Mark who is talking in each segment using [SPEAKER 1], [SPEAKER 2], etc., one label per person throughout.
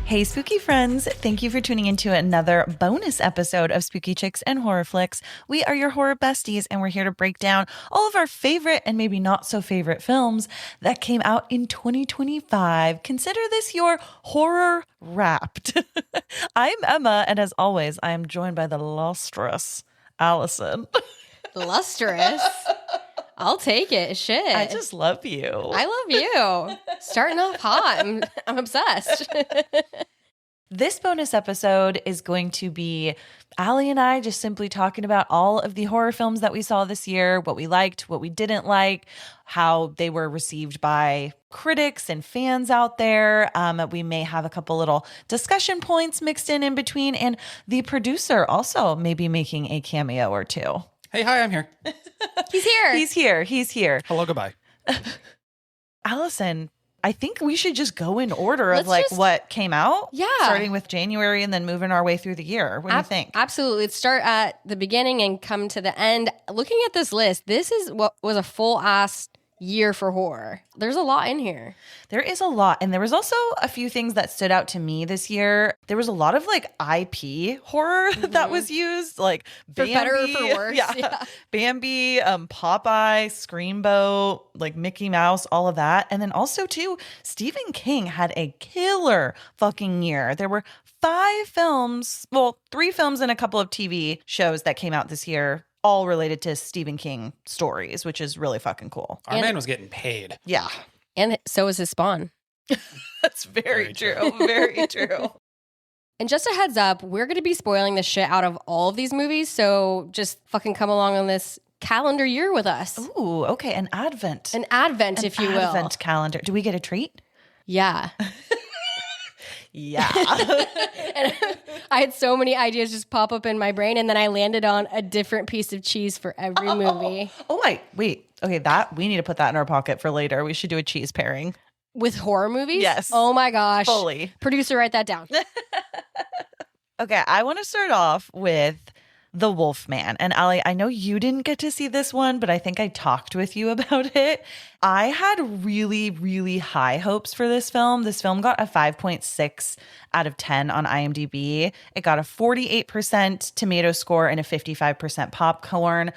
[SPEAKER 1] Hey, spooky friends. Thank you for tuning into another bonus episode of Spooky Chicks and Horror Flicks. We are your horror besties, and we're here to break down all of our favorite and maybe not so favorite films that came out in 2025. Consider this your horror wrapped. I'm Emma, and as always, I am joined by the lustrous Allison.
[SPEAKER 2] Lustrous? I'll take it. Shit.
[SPEAKER 1] I just love you.
[SPEAKER 2] I love you. Starting off hot. I'm obsessed.
[SPEAKER 1] This bonus episode is going to be Allie and I just simply talking about all of the horror films that we saw this year, what we liked, what we didn't like, how they were received by critics and fans out there. We may have a couple little discussion points mixed in between, and the producer also may be making a cameo or two.
[SPEAKER 3] Hey, hi, I'm here.
[SPEAKER 2] He's here.
[SPEAKER 1] He's here.
[SPEAKER 3] Hello, goodbye.
[SPEAKER 1] Allison, I think we should just go in order of what came out.
[SPEAKER 2] Yeah.
[SPEAKER 1] Starting with January and then moving our way through the year. What do you think?
[SPEAKER 2] Absolutely. Let's start at the beginning and come to the end. Looking at this list, this is what was a full-ass year for horror. There's a lot in here.
[SPEAKER 1] There is a lot. And there was also a few things that stood out to me this year. There was a lot of like IP horror that was used, like Bambi,
[SPEAKER 2] for better or for worse.
[SPEAKER 1] Yeah. Bambi, Popeye, Screamboat, like Mickey Mouse, all of that. And then also too, Stephen King had a killer fucking year. There were 3 films and a couple of TV shows that came out this year, all related to Stephen King stories, which is really fucking cool.
[SPEAKER 3] Our man was getting paid.
[SPEAKER 1] Yeah.
[SPEAKER 2] And so is his Spawn.
[SPEAKER 1] That's very true. Very true.
[SPEAKER 2] And just a heads up, we're going to be spoiling the shit out of all of these movies. So just fucking come along on this calendar year with us.
[SPEAKER 1] Ooh, okay. An advent.
[SPEAKER 2] An advent, if you will.
[SPEAKER 1] Advent calendar. Do we get a treat?
[SPEAKER 2] Yeah.
[SPEAKER 1] Yeah.
[SPEAKER 2] And I had so many ideas just pop up in my brain, and then I landed on a different piece of cheese for every movie.
[SPEAKER 1] Oh, wait. Okay, we need to put that in our pocket for later. We should do a cheese pairing.
[SPEAKER 2] With horror movies?
[SPEAKER 1] Yes.
[SPEAKER 2] Oh my gosh.
[SPEAKER 1] Fully.
[SPEAKER 2] Producer, write that down.
[SPEAKER 1] Okay, I want to start off with The Wolfman. And Allie, I know you didn't get to see this one, but I think I talked with you about it. I had really, really high hopes for this film. This film got a 5.6 out of 10 on IMDb. It got a 48% tomato score and a 55% popcorn.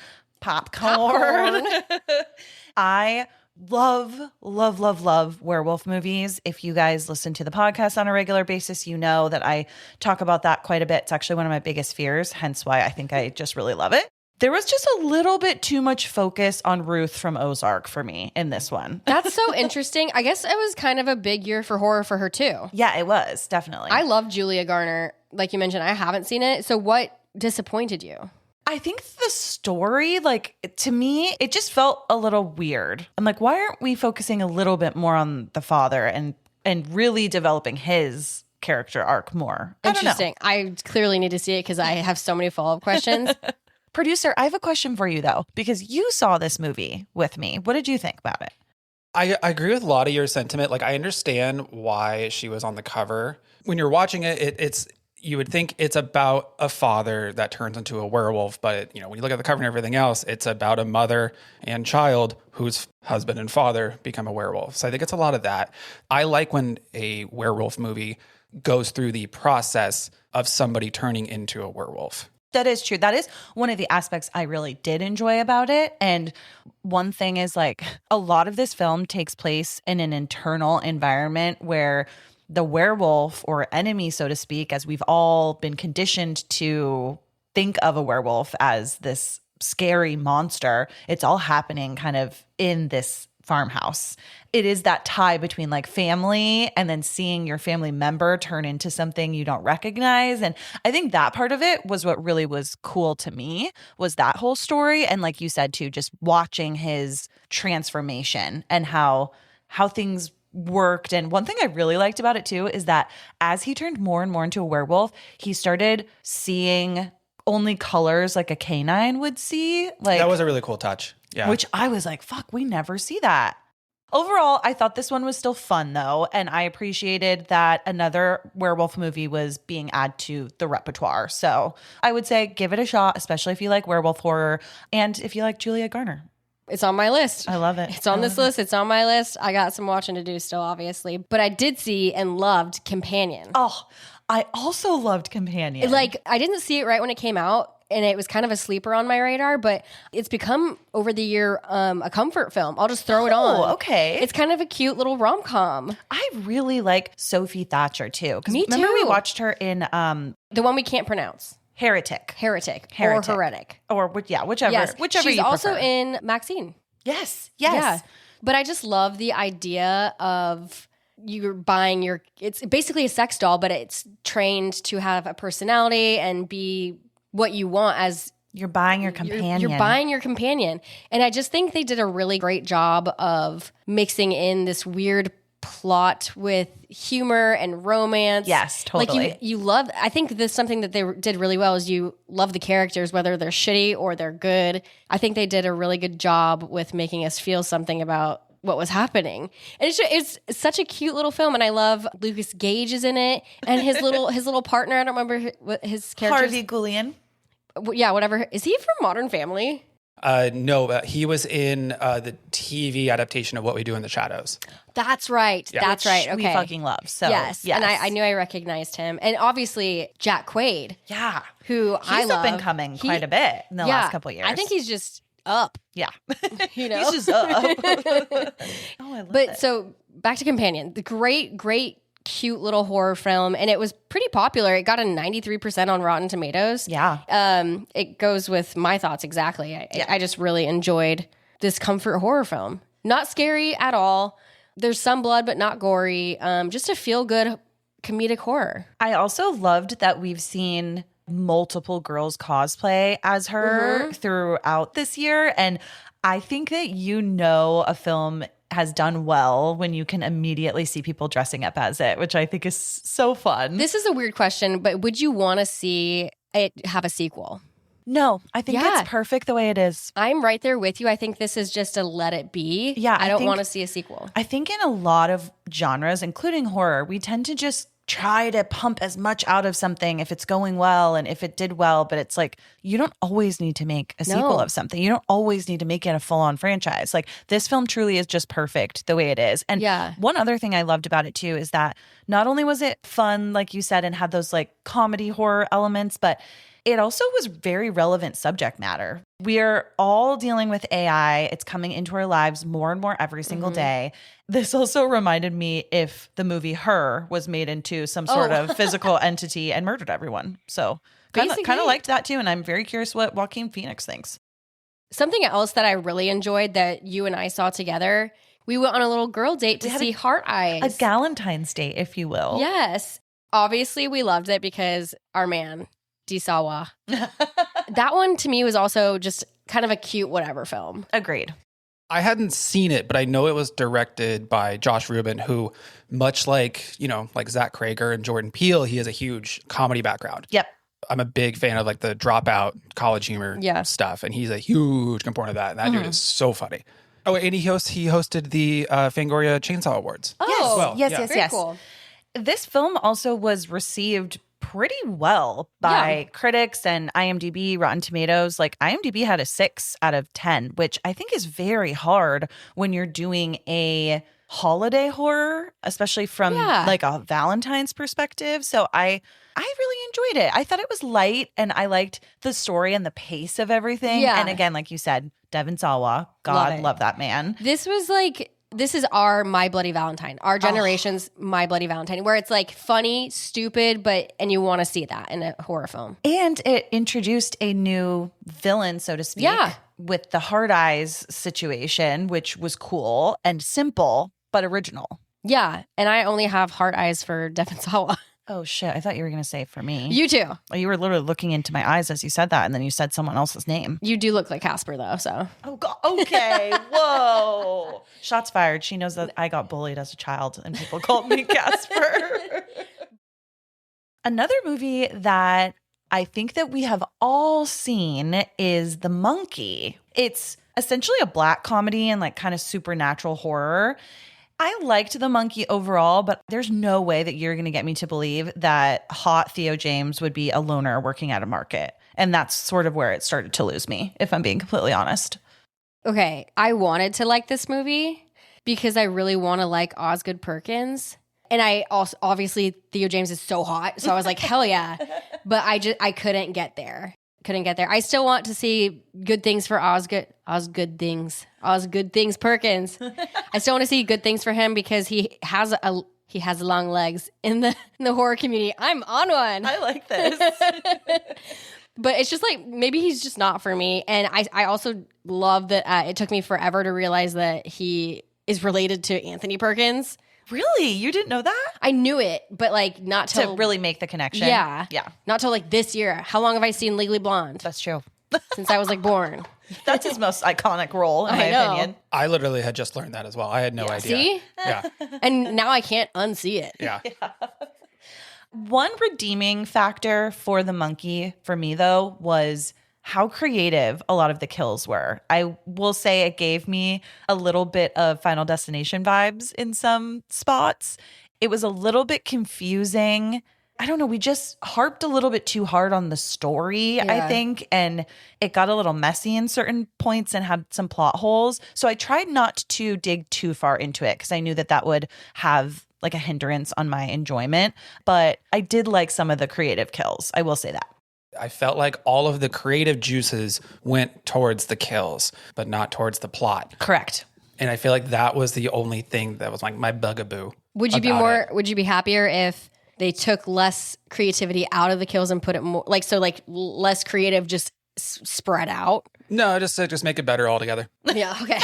[SPEAKER 1] I love werewolf movies. If you guys listen to the podcast on a regular basis, you know that I talk about that quite a bit. It's actually one of my biggest fears, hence why I think I just really love it. There was just a little bit too much focus on Ruth from Ozark for me in this one.
[SPEAKER 2] That's so interesting. I guess it was kind of a big year for horror for her too.
[SPEAKER 1] Yeah, it was, definitely.
[SPEAKER 2] I love Julia Garner. Like you mentioned, I haven't seen it. So what disappointed you?
[SPEAKER 1] I think the story, like, to me, it just felt a little weird. I'm like, why aren't we focusing a little bit more on the father and really developing his character arc more?
[SPEAKER 2] Interesting. I clearly need to see it because I have so many follow-up questions.
[SPEAKER 1] Producer, I have a question for you, though, because you saw this movie with me. What did you think about it?
[SPEAKER 3] I agree with a lot of your sentiment. Like, I understand why she was on the cover. When you're watching it, you would think it's about a father that turns into a werewolf, but when you look at the cover and everything else, it's about a mother and child whose husband and father become a werewolf. So I think it's a lot of that. I like when a werewolf movie goes through the process of somebody turning into a werewolf.
[SPEAKER 1] That is true. That is one of the aspects I really did enjoy about it. And one thing is, like, a lot of this film takes place in an internal environment where the werewolf, or enemy, so to speak, as we've all been conditioned to think of a werewolf as this scary monster, it's all happening kind of in this farmhouse. It is that tie between like family and then seeing your family member turn into something you don't recognize. And I think that part of it was what really was cool to me, was that whole story. And like you said too, just watching his transformation and how things worked. And one thing I really liked about it too is that as he turned more and more into a werewolf, he started seeing only colors like a canine would see. Like,
[SPEAKER 3] that was a really cool touch. Yeah.
[SPEAKER 1] Which I was like, fuck, we never see that. Overall, I thought this one was still fun though, and I appreciated that another werewolf movie was being added to the repertoire. So I would say give it a shot, especially if you like werewolf horror and if you like Julia Garner.
[SPEAKER 2] It's on my list.
[SPEAKER 1] I love it.
[SPEAKER 2] It's on this list. It's on my list. I got some watching to do still, obviously. But I did see and loved Companion.
[SPEAKER 1] Oh, I also loved Companion.
[SPEAKER 2] Like, I didn't see it right when it came out, and it was kind of a sleeper on my radar, but it's become, over the year, a comfort film. I'll just throw it on.
[SPEAKER 1] Oh, okay.
[SPEAKER 2] It's kind of a cute little rom-com.
[SPEAKER 1] I really like Sophie Thatcher, too. 'Cause
[SPEAKER 2] Me
[SPEAKER 1] remember we
[SPEAKER 2] too.
[SPEAKER 1] watched her in
[SPEAKER 2] The one we can't pronounce.
[SPEAKER 1] Heretic.
[SPEAKER 2] Or Heretic.
[SPEAKER 1] Or, whichever.
[SPEAKER 2] Yes.
[SPEAKER 1] Whichever
[SPEAKER 2] She's
[SPEAKER 1] you
[SPEAKER 2] also
[SPEAKER 1] prefer.
[SPEAKER 2] in Maxine.
[SPEAKER 1] Yes.
[SPEAKER 2] Yeah. But I just love the idea of you're buying it's basically a sex doll, but it's trained to have a personality and be what you want as
[SPEAKER 1] You're buying your companion.
[SPEAKER 2] You're buying your companion. And I just think they did a really great job of mixing in this weird plot with humor and romance.
[SPEAKER 1] Yes, totally.
[SPEAKER 2] Like you love, I think this something that they did really well is you love the characters, whether they're shitty or they're good. I think they did a really good job with making us feel something about what was happening. And it's such a cute little film. And I love Lucas Gage is in it, and his little partner. I don't remember what his character.
[SPEAKER 1] Harvey Guillen.
[SPEAKER 2] Yeah, whatever. Is he from Modern Family?
[SPEAKER 3] No, but he was in the TV adaptation of What We Do in the Shadows.
[SPEAKER 2] That's right.
[SPEAKER 3] Yeah.
[SPEAKER 2] That's right. Okay.
[SPEAKER 1] We fucking love. So
[SPEAKER 2] yes. And I knew I recognized him. And obviously Jack Quaid.
[SPEAKER 1] Yeah.
[SPEAKER 2] Who I
[SPEAKER 1] He's
[SPEAKER 2] love.
[SPEAKER 1] up and coming quite a bit in the last couple of years.
[SPEAKER 2] I think he's just up.
[SPEAKER 1] Yeah.
[SPEAKER 2] You know?
[SPEAKER 1] He's just up. Oh, I love it.
[SPEAKER 2] So back to Companion. The great cute little horror film, and it was pretty popular. It got a 93% on Rotten Tomatoes.
[SPEAKER 1] Yeah.
[SPEAKER 2] It goes with my thoughts exactly. I just really enjoyed this comfort horror film. Not scary at all. There's some blood, but not gory. Just a feel-good comedic horror.
[SPEAKER 1] I also loved that we've seen multiple girls cosplay as her throughout this year. And I think that a film has done well when you can immediately see people dressing up as it, which I think is so fun.
[SPEAKER 2] This is a weird question, but would you want to see it have a sequel?
[SPEAKER 1] No, I think it's perfect the way it is.
[SPEAKER 2] I'm right there with you. I think this is just a let it be.
[SPEAKER 1] Yeah,
[SPEAKER 2] I don't want to see a sequel.
[SPEAKER 1] I think in a lot of genres, including horror, we tend to just try to pump as much out of something if it's going well and if it did well, but it's like you don't always need to make a sequel of something. You don't always need to make it a full-on franchise. Like this film truly is just perfect the way it is. And one other thing I loved about it too is that not only was it fun, like you said, and had those like comedy horror elements, but it also was very relevant subject matter. We are all dealing with AI. It's coming into our lives more and more every single day. This also reminded me if the movie Her was made into some sort of physical entity and murdered everyone. So kind of liked that too. And I'm very curious what Joaquin Phoenix thinks.
[SPEAKER 2] Something else that I really enjoyed that you and I saw together, we went on a little girl date to see Heart Eyes.
[SPEAKER 1] A Galentine's date, if you will.
[SPEAKER 2] Yes. Obviously, we loved it because our man, Disawa. That one to me was also just kind of a cute whatever film.
[SPEAKER 1] Agreed.
[SPEAKER 3] I hadn't seen it, but I know it was directed by Josh Rubin, who, much like, like Zach Crager and Jordan Peele, he has a huge comedy background.
[SPEAKER 1] Yep.
[SPEAKER 3] I'm a big fan of like the Dropout college humor stuff, and he's a huge component of that. And that dude is so funny. Oh, and he hosted the Fangoria Chainsaw Awards.
[SPEAKER 2] Oh,
[SPEAKER 1] Yes.
[SPEAKER 2] Cool.
[SPEAKER 1] This film also was received pretty well by critics and IMDb, Rotten Tomatoes. Like IMDb had a 6 out of 10, which I think is very hard when you're doing a holiday horror, especially from like a Valentine's perspective. So I really enjoyed it. I thought it was light and I liked the story and the pace of everything.
[SPEAKER 2] Yeah.
[SPEAKER 1] And again, like you said, Devon Sawa, God love that man.
[SPEAKER 2] This is our My Bloody Valentine, our generation's My Bloody Valentine, where it's like funny, stupid, and you want to see that in a horror film.
[SPEAKER 1] And it introduced a new villain, so to speak, with the Hard Eyes situation, which was cool and simple, but original.
[SPEAKER 2] Yeah. And I only have Heart Eyes for Devon Sawa.
[SPEAKER 1] Oh, shit. I thought you were going to say for me.
[SPEAKER 2] You too.
[SPEAKER 1] Well, you were literally looking into my eyes as you said that, and then you said someone else's name.
[SPEAKER 2] You do look like Casper, though, so.
[SPEAKER 1] Oh, God. Okay. Whoa. Shots fired. She knows that I got bullied as a child, and people called me Casper. Another movie that I think that we have all seen is The Monkey. It's essentially a black comedy and like kind of supernatural horror. I liked The Monkey overall, but there's no way that you're going to get me to believe that hot Theo James would be a loner working at a market. And that's sort of where it started to lose me, if I'm being completely honest.
[SPEAKER 2] Okay, I wanted to like this movie because I really want to like Osgood Perkins. And I also, obviously, Theo James is so hot. So I was like, hell yeah. But I couldn't get there. I still want to see good things for Osgood Things Perkins. I still want to see good things for him because he has long legs in the horror community. I'm on one.
[SPEAKER 1] I like this.
[SPEAKER 2] But it's just like, maybe he's just not for me. And I also love that it took me forever to realize that he is related to Anthony Perkins.
[SPEAKER 1] Really? You didn't know that?
[SPEAKER 2] I knew it, but like not till
[SPEAKER 1] To really make the connection.
[SPEAKER 2] Yeah.
[SPEAKER 1] Yeah.
[SPEAKER 2] Not till like this year. How long have I seen Legally Blonde?
[SPEAKER 1] That's true.
[SPEAKER 2] Since I was like born.
[SPEAKER 1] That's his most iconic role, in my
[SPEAKER 2] know.
[SPEAKER 1] opinion.
[SPEAKER 3] I literally had just learned that as well. I had no idea.
[SPEAKER 2] See?
[SPEAKER 3] Yeah.
[SPEAKER 2] And now I can't unsee it.
[SPEAKER 3] Yeah.
[SPEAKER 1] One redeeming factor for the monkey for me, though, was how creative a lot of the kills were. I will say it gave me a little bit of Final Destination vibes in some spots. It was a little bit confusing. I don't know. We just harped a little bit too hard on the story, I think, and it got a little messy in certain points and had some plot holes. So I tried not to dig too far into it because I knew that that would have like a hindrance on my enjoyment. But I did like some of the creative kills. I will say that.
[SPEAKER 3] I felt like all of the creative juices went towards the kills, but not towards the plot.
[SPEAKER 1] Correct.
[SPEAKER 3] And I feel like that was the only thing that was like my bugaboo.
[SPEAKER 2] Would you be happier if they took less creativity out of the kills and put it more like, so like less creative, just spread out?
[SPEAKER 3] No, just make it better altogether.
[SPEAKER 2] Yeah. Okay.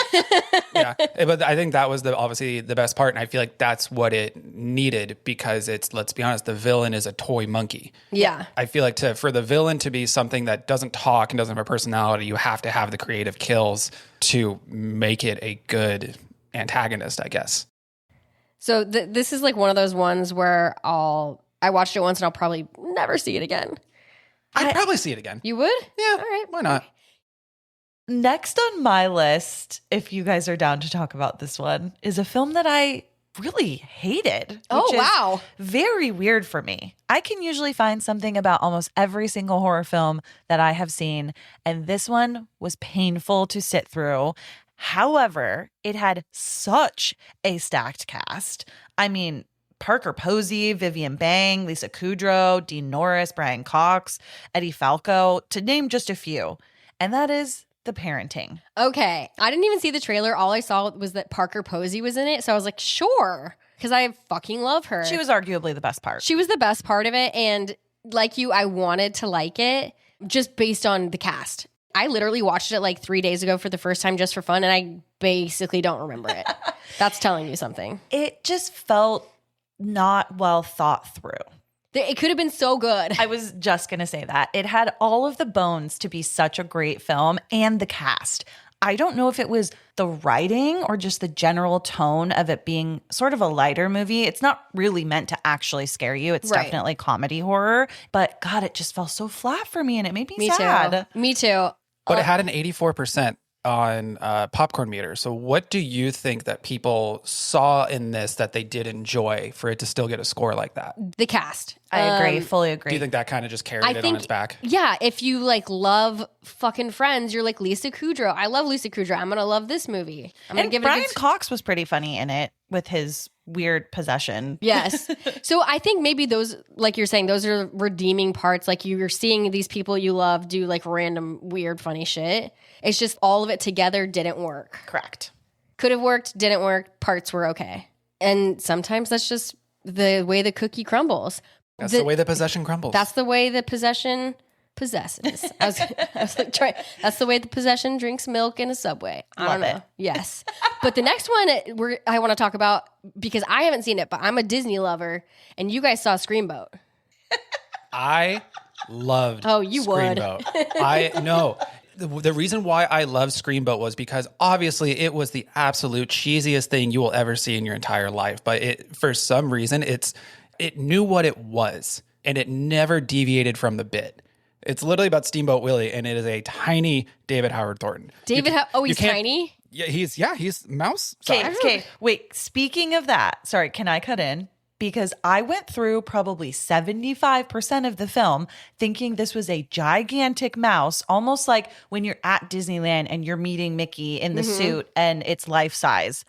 [SPEAKER 3] Yeah. But I think that was obviously the best part. And I feel like that's what it needed because let's be honest, the villain is a toy monkey.
[SPEAKER 2] Yeah.
[SPEAKER 3] I feel like for the villain to be something that doesn't talk and doesn't have a personality, you have to have the creative kills to make it a good antagonist, I guess.
[SPEAKER 2] So this is like one of those ones where I watched it once and I'll probably never see it again.
[SPEAKER 3] I'd probably see it again.
[SPEAKER 2] You would?
[SPEAKER 3] Yeah.
[SPEAKER 2] All right.
[SPEAKER 3] Why not?
[SPEAKER 1] Next on my list, if you guys are down to talk about this one, is a film that I really hated.
[SPEAKER 2] Oh,
[SPEAKER 1] which is
[SPEAKER 2] wow.
[SPEAKER 1] very weird for me. I can usually find something about almost every single horror film that I have seen, and this one was painful to sit through. However, it had such a stacked cast. I mean, Parker Posey, Vivian Bang, Lisa Kudrow, Dean Norris, Brian Cox, Eddie Falco, to name just a few. And that is The Parenting.
[SPEAKER 2] Okay. I didn't even see the trailer. All I saw was that Parker Posey was in it. So I was like, sure. Because I fucking love her.
[SPEAKER 1] She was arguably the best part.
[SPEAKER 2] She was the best part of it. And like you, I wanted to like it just based on the cast. I literally watched it like 3 days ago for the first time just for fun. And I basically don't remember it. That's telling you something.
[SPEAKER 1] It just felt not well thought through.
[SPEAKER 2] It could have been so good.
[SPEAKER 1] I was just going to say that. It had all of the bones to be such a great film and the cast. I don't know if it was the writing or just the general tone of it being sort of a lighter movie. It's not really meant to actually scare you. It's
[SPEAKER 2] Right.
[SPEAKER 1] definitely comedy horror. But God, it just fell so flat for me and it made me sad.
[SPEAKER 2] Too. Me too.
[SPEAKER 3] But it had an 84% on popcorn meter. So what do you think that people saw in this that they did enjoy for it to still get a score like that?
[SPEAKER 2] The cast.
[SPEAKER 1] I agree. Fully agree.
[SPEAKER 3] Do you think that kind of just carried it on its back?
[SPEAKER 2] Yeah, if you like love fucking Friends, you're like Lisa Kudrow. I love Lisa Kudrow. I'm gonna love this movie. I'm gonna
[SPEAKER 1] And
[SPEAKER 2] give
[SPEAKER 1] Brian
[SPEAKER 2] it a good
[SPEAKER 1] Cox was pretty funny in it with his weird possession.
[SPEAKER 2] Yes. So I think maybe those, like you're saying, those are redeeming parts. Like you're seeing these people you love do like random, weird, funny shit. It's just all of it together didn't work.
[SPEAKER 1] Correct.
[SPEAKER 2] Could have worked, didn't work. Parts were okay. And sometimes that's just the way the cookie crumbles.
[SPEAKER 3] That's the way the possession crumbles.
[SPEAKER 2] That's the way the possession possesses. I was like trying. That's the way the possession drinks milk in a Subway. I don't
[SPEAKER 1] Love
[SPEAKER 2] know.
[SPEAKER 1] it.
[SPEAKER 2] Yes, but the next one I want to talk about because I haven't seen it, but I'm a Disney lover, and you guys saw Screamboat.
[SPEAKER 3] I loved
[SPEAKER 2] You would.
[SPEAKER 3] Screamboat. I know. The reason why I loved Screamboat was because obviously it was the absolute cheesiest thing you will ever see in your entire life. But for some reason, it knew what it was and it never deviated from the bit. It's literally about Steamboat Willie, and it is a tiny David Howard Thornton.
[SPEAKER 2] He's tiny?
[SPEAKER 3] Yeah, he's mouse size.
[SPEAKER 1] Okay. Wait, speaking of that, sorry, can I cut in? because I went through probably 75% of the film thinking this was a gigantic mouse, almost like when you're at Disneyland and you're meeting Mickey in the suit and it's life size.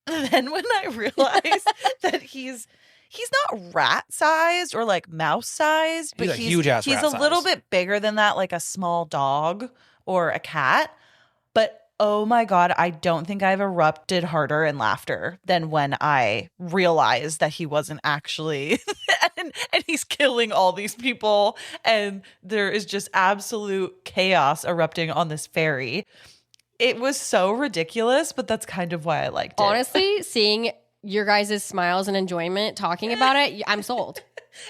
[SPEAKER 1] Then when I realized that he's not rat sized or like mouse sized, but
[SPEAKER 3] He's a huge-ass
[SPEAKER 1] he's
[SPEAKER 3] rat
[SPEAKER 1] a little
[SPEAKER 3] size.
[SPEAKER 1] bit bigger than that, like a small dog or a cat. But oh my God, I don't think I've erupted harder in laughter than when I realized that he wasn't actually, and he's killing all these people. And there is just absolute chaos erupting on this ferry. It was so ridiculous, but that's kind of why I liked it.
[SPEAKER 2] Honestly, seeing your guys' smiles and enjoyment talking about it, I'm sold.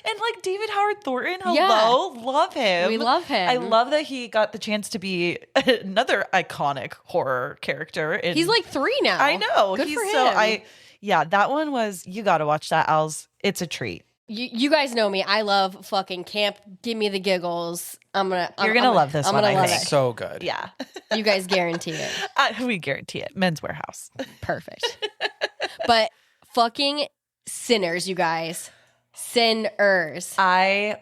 [SPEAKER 1] And like David Howard Thornton,
[SPEAKER 2] Yeah.
[SPEAKER 1] love him.
[SPEAKER 2] We love him.
[SPEAKER 1] I love that he got the chance to be another iconic horror character.
[SPEAKER 2] He's like 3 now.
[SPEAKER 1] I know.
[SPEAKER 2] Good
[SPEAKER 1] He's
[SPEAKER 2] for him.
[SPEAKER 1] so yeah, that one was, you got to watch that, Els. It's a treat.
[SPEAKER 2] You guys know me. I love fucking camp. Give me the giggles.
[SPEAKER 1] You're gonna love this one,
[SPEAKER 2] I'm gonna
[SPEAKER 1] I
[SPEAKER 2] love
[SPEAKER 1] think.
[SPEAKER 2] it.
[SPEAKER 3] So good.
[SPEAKER 1] Yeah.
[SPEAKER 2] You guys guarantee it.
[SPEAKER 1] We guarantee it. Men's Warehouse.
[SPEAKER 2] Perfect. But fucking sinners, you guys. Sinners. I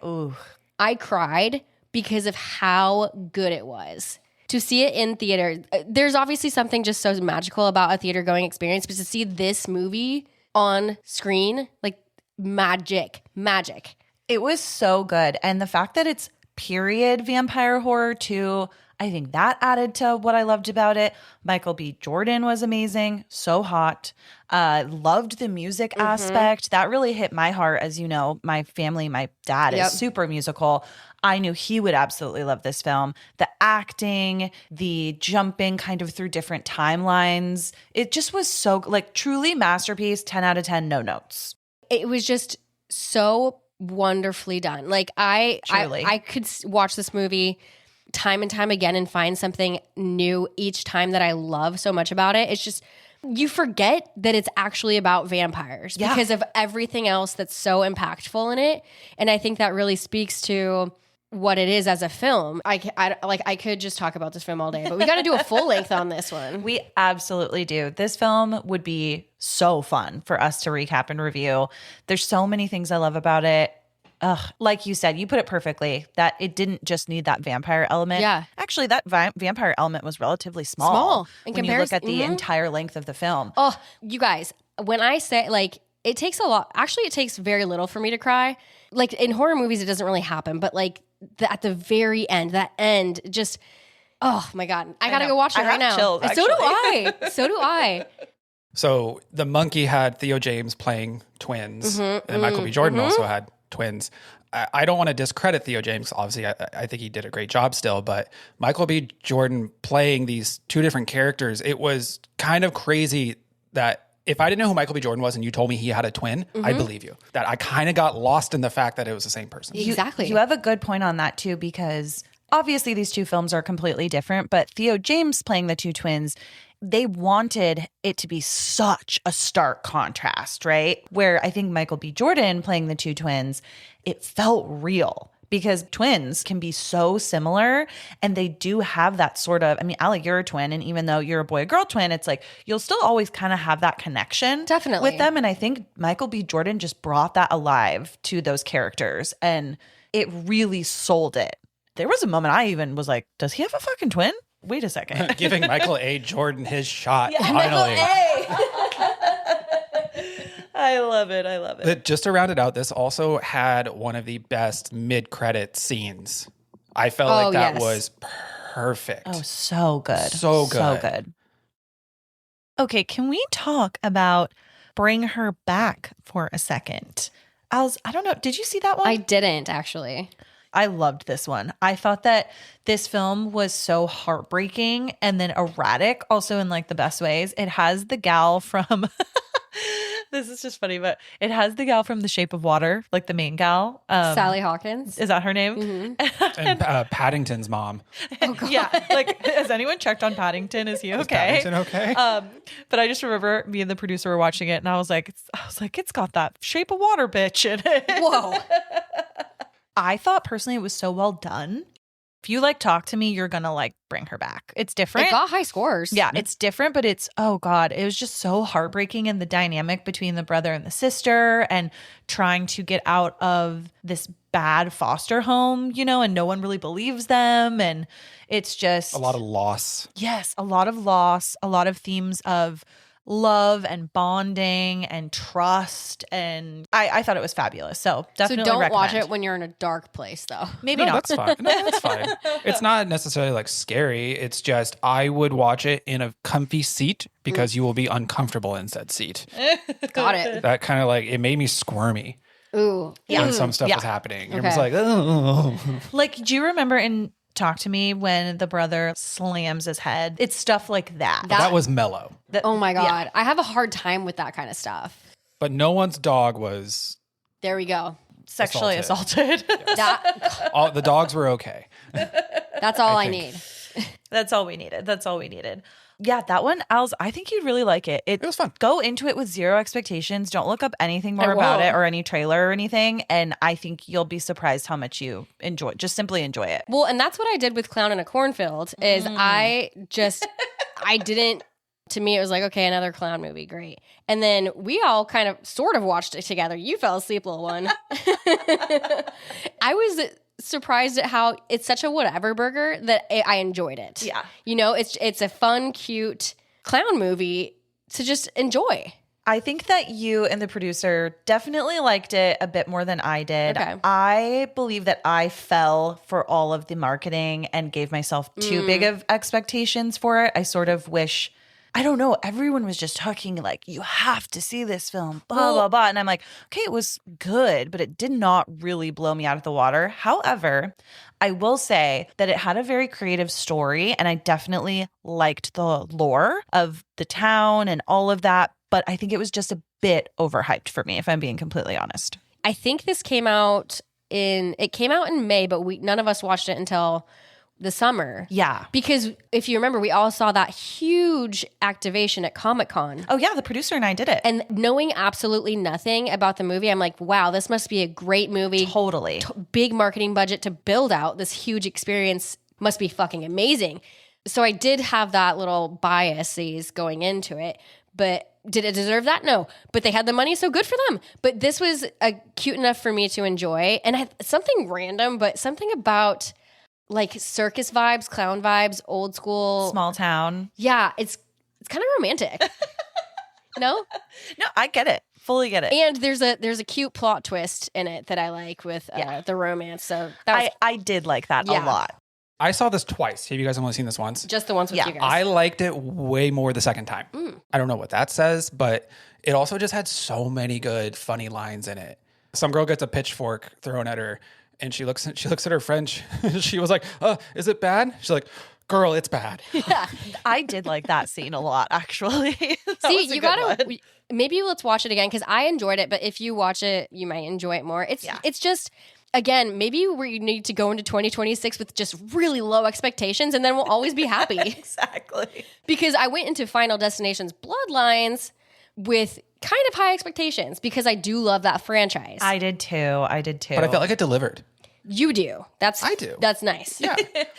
[SPEAKER 2] cried because of how good it was. To see it in theater, there's obviously something just so magical about a theater going experience, but to see this movie on screen, like magic.
[SPEAKER 1] It was so good. And the fact that it's period vampire horror too, I think that added to what I loved about it. Michael B. Jordan was amazing. So hot. Loved the music aspect. That really hit my heart. As you know, my family, my dad
[SPEAKER 2] Yep.
[SPEAKER 1] is super musical. I knew he would absolutely love this film. The acting, the jumping kind of through different timelines. It just was so like truly masterpiece, 10 out of 10, no notes.
[SPEAKER 2] It was just so wonderfully done. Like I could watch this movie time and time again and find something new each time that I love so much about it. It's just, you forget that it's actually about vampires because of everything else that's so impactful in it. And I think that really speaks to what it is as a film. I could just talk about this film all day, but we got to do a full length on this one.
[SPEAKER 1] We absolutely do. This film would be so fun for us to recap and review. There's so many things I love about it. Like you said, you put it perfectly, that it didn't just need that vampire element.
[SPEAKER 2] Yeah.
[SPEAKER 1] Actually, that vampire element was relatively small.
[SPEAKER 2] Small in
[SPEAKER 1] when you look at the
[SPEAKER 2] comparison.
[SPEAKER 1] entire length of the film.
[SPEAKER 2] Oh, you guys, when I say like, it takes a lot, actually it takes very little for me to cry. Like in horror movies, it doesn't really happen, but like at the very end, that end just, oh my God, I gotta
[SPEAKER 1] know.
[SPEAKER 2] go watch it
[SPEAKER 1] I
[SPEAKER 2] right
[SPEAKER 1] have
[SPEAKER 2] now.
[SPEAKER 1] chills,
[SPEAKER 2] So do
[SPEAKER 1] actually.
[SPEAKER 2] I. So do I.
[SPEAKER 3] So the monkey had Theo James playing twins, and Michael B. Jordan also had twins. I don't want to discredit Theo James. Obviously, I think he did a great job still, but Michael B. Jordan playing these two different characters, it was kind of crazy that if I didn't know who Michael B. Jordan was and you told me he had a twin, I'd believe you. That I kind of got lost in the fact that it was the same person.
[SPEAKER 2] Exactly.
[SPEAKER 1] You have a good point on that too, because obviously these two films are completely different, but Theo James playing the two twins, they wanted it to be such a stark contrast, right? Where I think Michael B. Jordan playing the two twins, it felt real because twins can be so similar and they do have that sort of, I mean, Alec, you're a twin, and even though you're a boy-girl twin, it's like you'll still always kind of have that connection
[SPEAKER 2] Definitely.
[SPEAKER 1] with them. And I think Michael B. Jordan just brought that alive to those characters and it really sold it. There was a moment I even was like, does he have a fucking twin? Wait a second.
[SPEAKER 3] Giving Michael A. Jordan his shot, finally.
[SPEAKER 1] I love it. I love it.
[SPEAKER 3] But just to round it out, this also had one of the best mid-credit scenes. I felt like that was perfect.
[SPEAKER 1] Oh, so good.
[SPEAKER 3] So good.
[SPEAKER 1] So good. Okay, can we talk about Bring Her Back for a second? I don't know. Did you see that one?
[SPEAKER 2] I didn't actually.
[SPEAKER 1] I loved this one. I thought that this film was so heartbreaking and then erratic, also in like the best ways. It has the gal from this is just funny, but it has the gal from The Shape of Water, like the main gal.
[SPEAKER 2] Sally Hawkins.
[SPEAKER 1] Is that her name?
[SPEAKER 3] And Paddington's mom.
[SPEAKER 1] Yeah. Like, has anyone checked on Paddington? Is he okay?
[SPEAKER 3] Is Paddington okay?
[SPEAKER 1] But I just remember me and the producer were watching it, and I was like, it's got that Shape of Water bitch in it.
[SPEAKER 2] Whoa.
[SPEAKER 1] I thought personally it was so well done. If you like Talk to Me, you're going to like bring her back. It's different.
[SPEAKER 2] It got high scores.
[SPEAKER 1] Yeah, it's different, but it's, oh God, it was just so heartbreaking in the dynamic between the brother and the sister and trying to get out of this bad foster home, you know, and no one really believes them. And it's just
[SPEAKER 3] A lot of loss.
[SPEAKER 1] yes, a lot of loss, a lot of themes of love and bonding and trust. And I thought it was fabulous. So
[SPEAKER 2] So
[SPEAKER 1] definitely
[SPEAKER 2] don't watch
[SPEAKER 1] recommend.
[SPEAKER 2] it when you're in a dark place, though.
[SPEAKER 1] Maybe
[SPEAKER 3] No,
[SPEAKER 1] not.
[SPEAKER 3] that's fine. No, that's fine. It's not necessarily like scary. It's just I would watch it in a comfy seat because you will be uncomfortable in said seat.
[SPEAKER 2] Got it.
[SPEAKER 3] That kind of like, it made me squirmy
[SPEAKER 2] Ooh.
[SPEAKER 3] when some stuff
[SPEAKER 1] Yeah.
[SPEAKER 3] was happening. It
[SPEAKER 2] Okay.
[SPEAKER 3] was like, oh.
[SPEAKER 1] Like, do you remember in Talk to Me when the brother slams his head? It's stuff like that.
[SPEAKER 3] That was mellow.
[SPEAKER 2] Oh my
[SPEAKER 1] Yeah.
[SPEAKER 2] God. I have a hard time with that kind of stuff.
[SPEAKER 3] But no one's dog was,
[SPEAKER 2] There we go.
[SPEAKER 1] Sexually assaulted.
[SPEAKER 2] That,
[SPEAKER 3] all, the dogs were okay.
[SPEAKER 2] that's all I need.
[SPEAKER 1] That's all we needed. That's all we needed. Yeah, that one, Els, I think you'd really like it.
[SPEAKER 3] It was fun.
[SPEAKER 1] Go into it with zero expectations. Don't look up anything more
[SPEAKER 2] I
[SPEAKER 1] about
[SPEAKER 2] won't.
[SPEAKER 1] it or any trailer or anything. And I think you'll be surprised how much you enjoy. Just simply enjoy it.
[SPEAKER 2] Well, and that's what I did with Clown in a Cornfield is I didn't, to me, it was like, okay, another clown movie. Great. And then we all kind of sort of watched it together. You fell asleep, little one. I was surprised at how it's such a whatever burger that I enjoyed it.
[SPEAKER 1] Yeah.
[SPEAKER 2] You know, it's a fun, cute clown movie to just enjoy.
[SPEAKER 1] I think that you and the producer definitely liked it a bit more than I did.
[SPEAKER 2] Okay.
[SPEAKER 1] I believe that I fell for all of the marketing and gave myself too big of expectations for it. I sort of wish, I don't know, everyone was just talking like, you have to see this film, blah, blah, blah. And I'm like, okay, it was good, but it did not really blow me out of the water. However, I will say that it had a very creative story and I definitely liked the lore of the town and all of that. But I think it was just a bit overhyped for me, if I'm being completely honest.
[SPEAKER 2] I think this came out in May, but none of us watched it until the summer.
[SPEAKER 1] Yeah.
[SPEAKER 2] Because if you remember, we all saw that huge activation at Comic-Con.
[SPEAKER 1] Oh, yeah. The producer and I did it.
[SPEAKER 2] And knowing absolutely nothing about the movie, I'm like, wow, this must be a great movie.
[SPEAKER 1] Totally.
[SPEAKER 2] Big marketing budget to build out this huge experience. Must be fucking amazing. So I did have that little biases going into it. But did it deserve that? No. But they had the money, so good for them. But this was cute enough for me to enjoy. And something random, but something about like circus vibes, clown vibes, old school.
[SPEAKER 1] Small town.
[SPEAKER 2] Yeah, it's kind of romantic. No?
[SPEAKER 1] No, I get it. Fully get it.
[SPEAKER 2] And there's a cute plot twist in it that I like with the romance. So that was
[SPEAKER 1] I did like that
[SPEAKER 2] Yeah.
[SPEAKER 1] a lot.
[SPEAKER 3] I saw this twice. Have you guys only seen this once?
[SPEAKER 2] just the ones with
[SPEAKER 1] Yeah.
[SPEAKER 2] you guys.
[SPEAKER 3] I liked it way more the second time. I don't know what that says, but it also just had so many good, funny lines in it. Some girl gets a pitchfork thrown at her, and she looks at her friend. She was like, "Is it bad?" She's like, "Girl, it's bad."
[SPEAKER 1] I did like that scene a lot, actually. That
[SPEAKER 2] See,
[SPEAKER 1] was a
[SPEAKER 2] you
[SPEAKER 1] good
[SPEAKER 2] gotta
[SPEAKER 1] one.
[SPEAKER 2] maybe let's watch it again because I enjoyed it. But if you watch it, you might enjoy it more.
[SPEAKER 1] Yeah.
[SPEAKER 2] It's just again maybe we need to go into 2026 with just really low expectations, and then we'll always be happy.
[SPEAKER 1] Exactly.
[SPEAKER 2] Because I went into Final Destination's Bloodlines with kind of high expectations because I do love that franchise.
[SPEAKER 1] I did too.
[SPEAKER 3] But I felt like it delivered.
[SPEAKER 2] You do.
[SPEAKER 3] I do.
[SPEAKER 2] That's nice.
[SPEAKER 3] Yeah.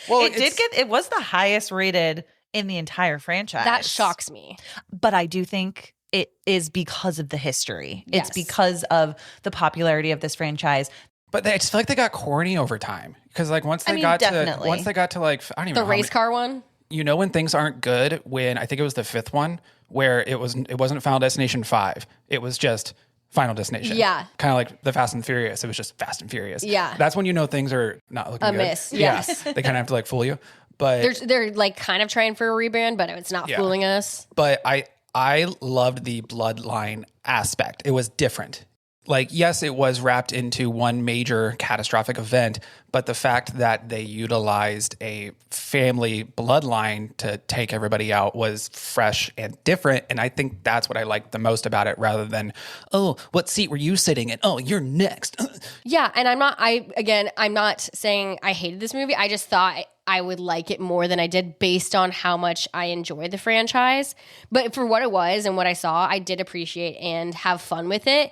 [SPEAKER 3] Well,
[SPEAKER 1] It was the highest rated in the entire franchise.
[SPEAKER 2] That shocks me.
[SPEAKER 1] But I do think it is because of the history.
[SPEAKER 2] Yes.
[SPEAKER 1] It's because of the popularity of this franchise.
[SPEAKER 3] But I just feel like they got corny over time because like once they
[SPEAKER 1] mean,
[SPEAKER 3] got
[SPEAKER 1] definitely.
[SPEAKER 3] to like I don't even
[SPEAKER 2] The
[SPEAKER 3] know how
[SPEAKER 2] race
[SPEAKER 3] many-
[SPEAKER 2] car one.
[SPEAKER 3] You know when things aren't good when I think it was the fifth one where it wasn't Final Destination 5. It was just Final Destination.
[SPEAKER 2] Yeah.
[SPEAKER 3] Kind of like the Fast and Furious. It was just Fast and Furious.
[SPEAKER 2] Yeah.
[SPEAKER 3] That's when you know things are not looking good.
[SPEAKER 2] Amiss,
[SPEAKER 3] Yeah.
[SPEAKER 2] yes.
[SPEAKER 3] They kind of have to like fool you. But
[SPEAKER 2] They're like kind of trying for a rebrand, but it's not
[SPEAKER 3] Yeah.
[SPEAKER 2] fooling us.
[SPEAKER 3] But I loved the bloodline aspect. It was different. Like, yes, it was wrapped into one major catastrophic event, but the fact that they utilized a family bloodline to take everybody out was fresh and different. And I think that's what I liked the most about it rather than, oh, what seat were you sitting in? Oh, you're next.
[SPEAKER 2] Yeah, and I'm not saying I hated this movie. I just thought I would like it more than I did based on how much I enjoyed the franchise. But for what it was and what I saw, I did appreciate and have fun with it.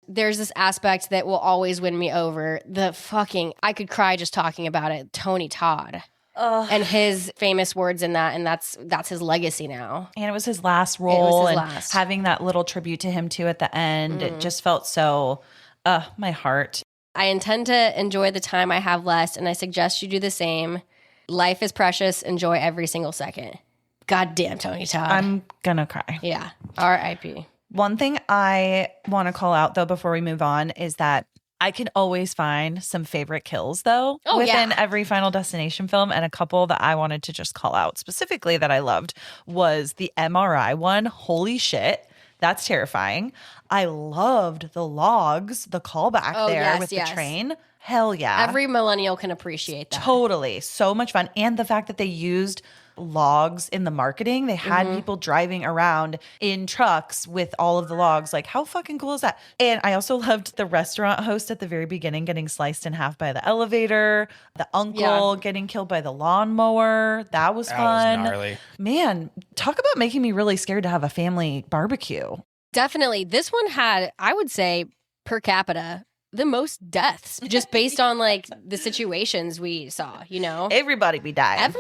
[SPEAKER 2] there's this aspect that will always win me over. I could cry just talking about it. Tony Todd. And his famous words in that, and that's his legacy now.
[SPEAKER 1] And it was his last role.
[SPEAKER 2] His
[SPEAKER 1] and
[SPEAKER 2] last.
[SPEAKER 1] Having that little tribute to him too at the end, it just felt so, my heart.
[SPEAKER 2] I intend to enjoy the time I have left, and I suggest you do the same. Life is precious. Enjoy every single second. God damn, Tony Todd.
[SPEAKER 1] I'm gonna cry.
[SPEAKER 2] Yeah. R.I.P.
[SPEAKER 1] One thing I want to call out though before we move on is that I can always find some favorite kills though within every Final Destination film, and a couple that I wanted to just call out specifically that I loved was the MRI one. Holy shit, that's terrifying. I loved the logs, the callback with the train. Hell yeah.
[SPEAKER 2] Every millennial can appreciate that.
[SPEAKER 1] Totally. So much fun. And the fact that they used logs in the marketing. They had people driving around in trucks with all of the logs. Like, how fucking cool is that? And I also loved the restaurant host at the very beginning getting sliced in half by the elevator, the uncle getting killed by the lawnmower. That was fun.
[SPEAKER 3] Was gnarly.
[SPEAKER 1] Man, talk about making me really scared to have a family barbecue.
[SPEAKER 2] Definitely. This one had, I would say, per capita, the most deaths just based on like the situations we saw, you know?
[SPEAKER 1] Everybody be dying.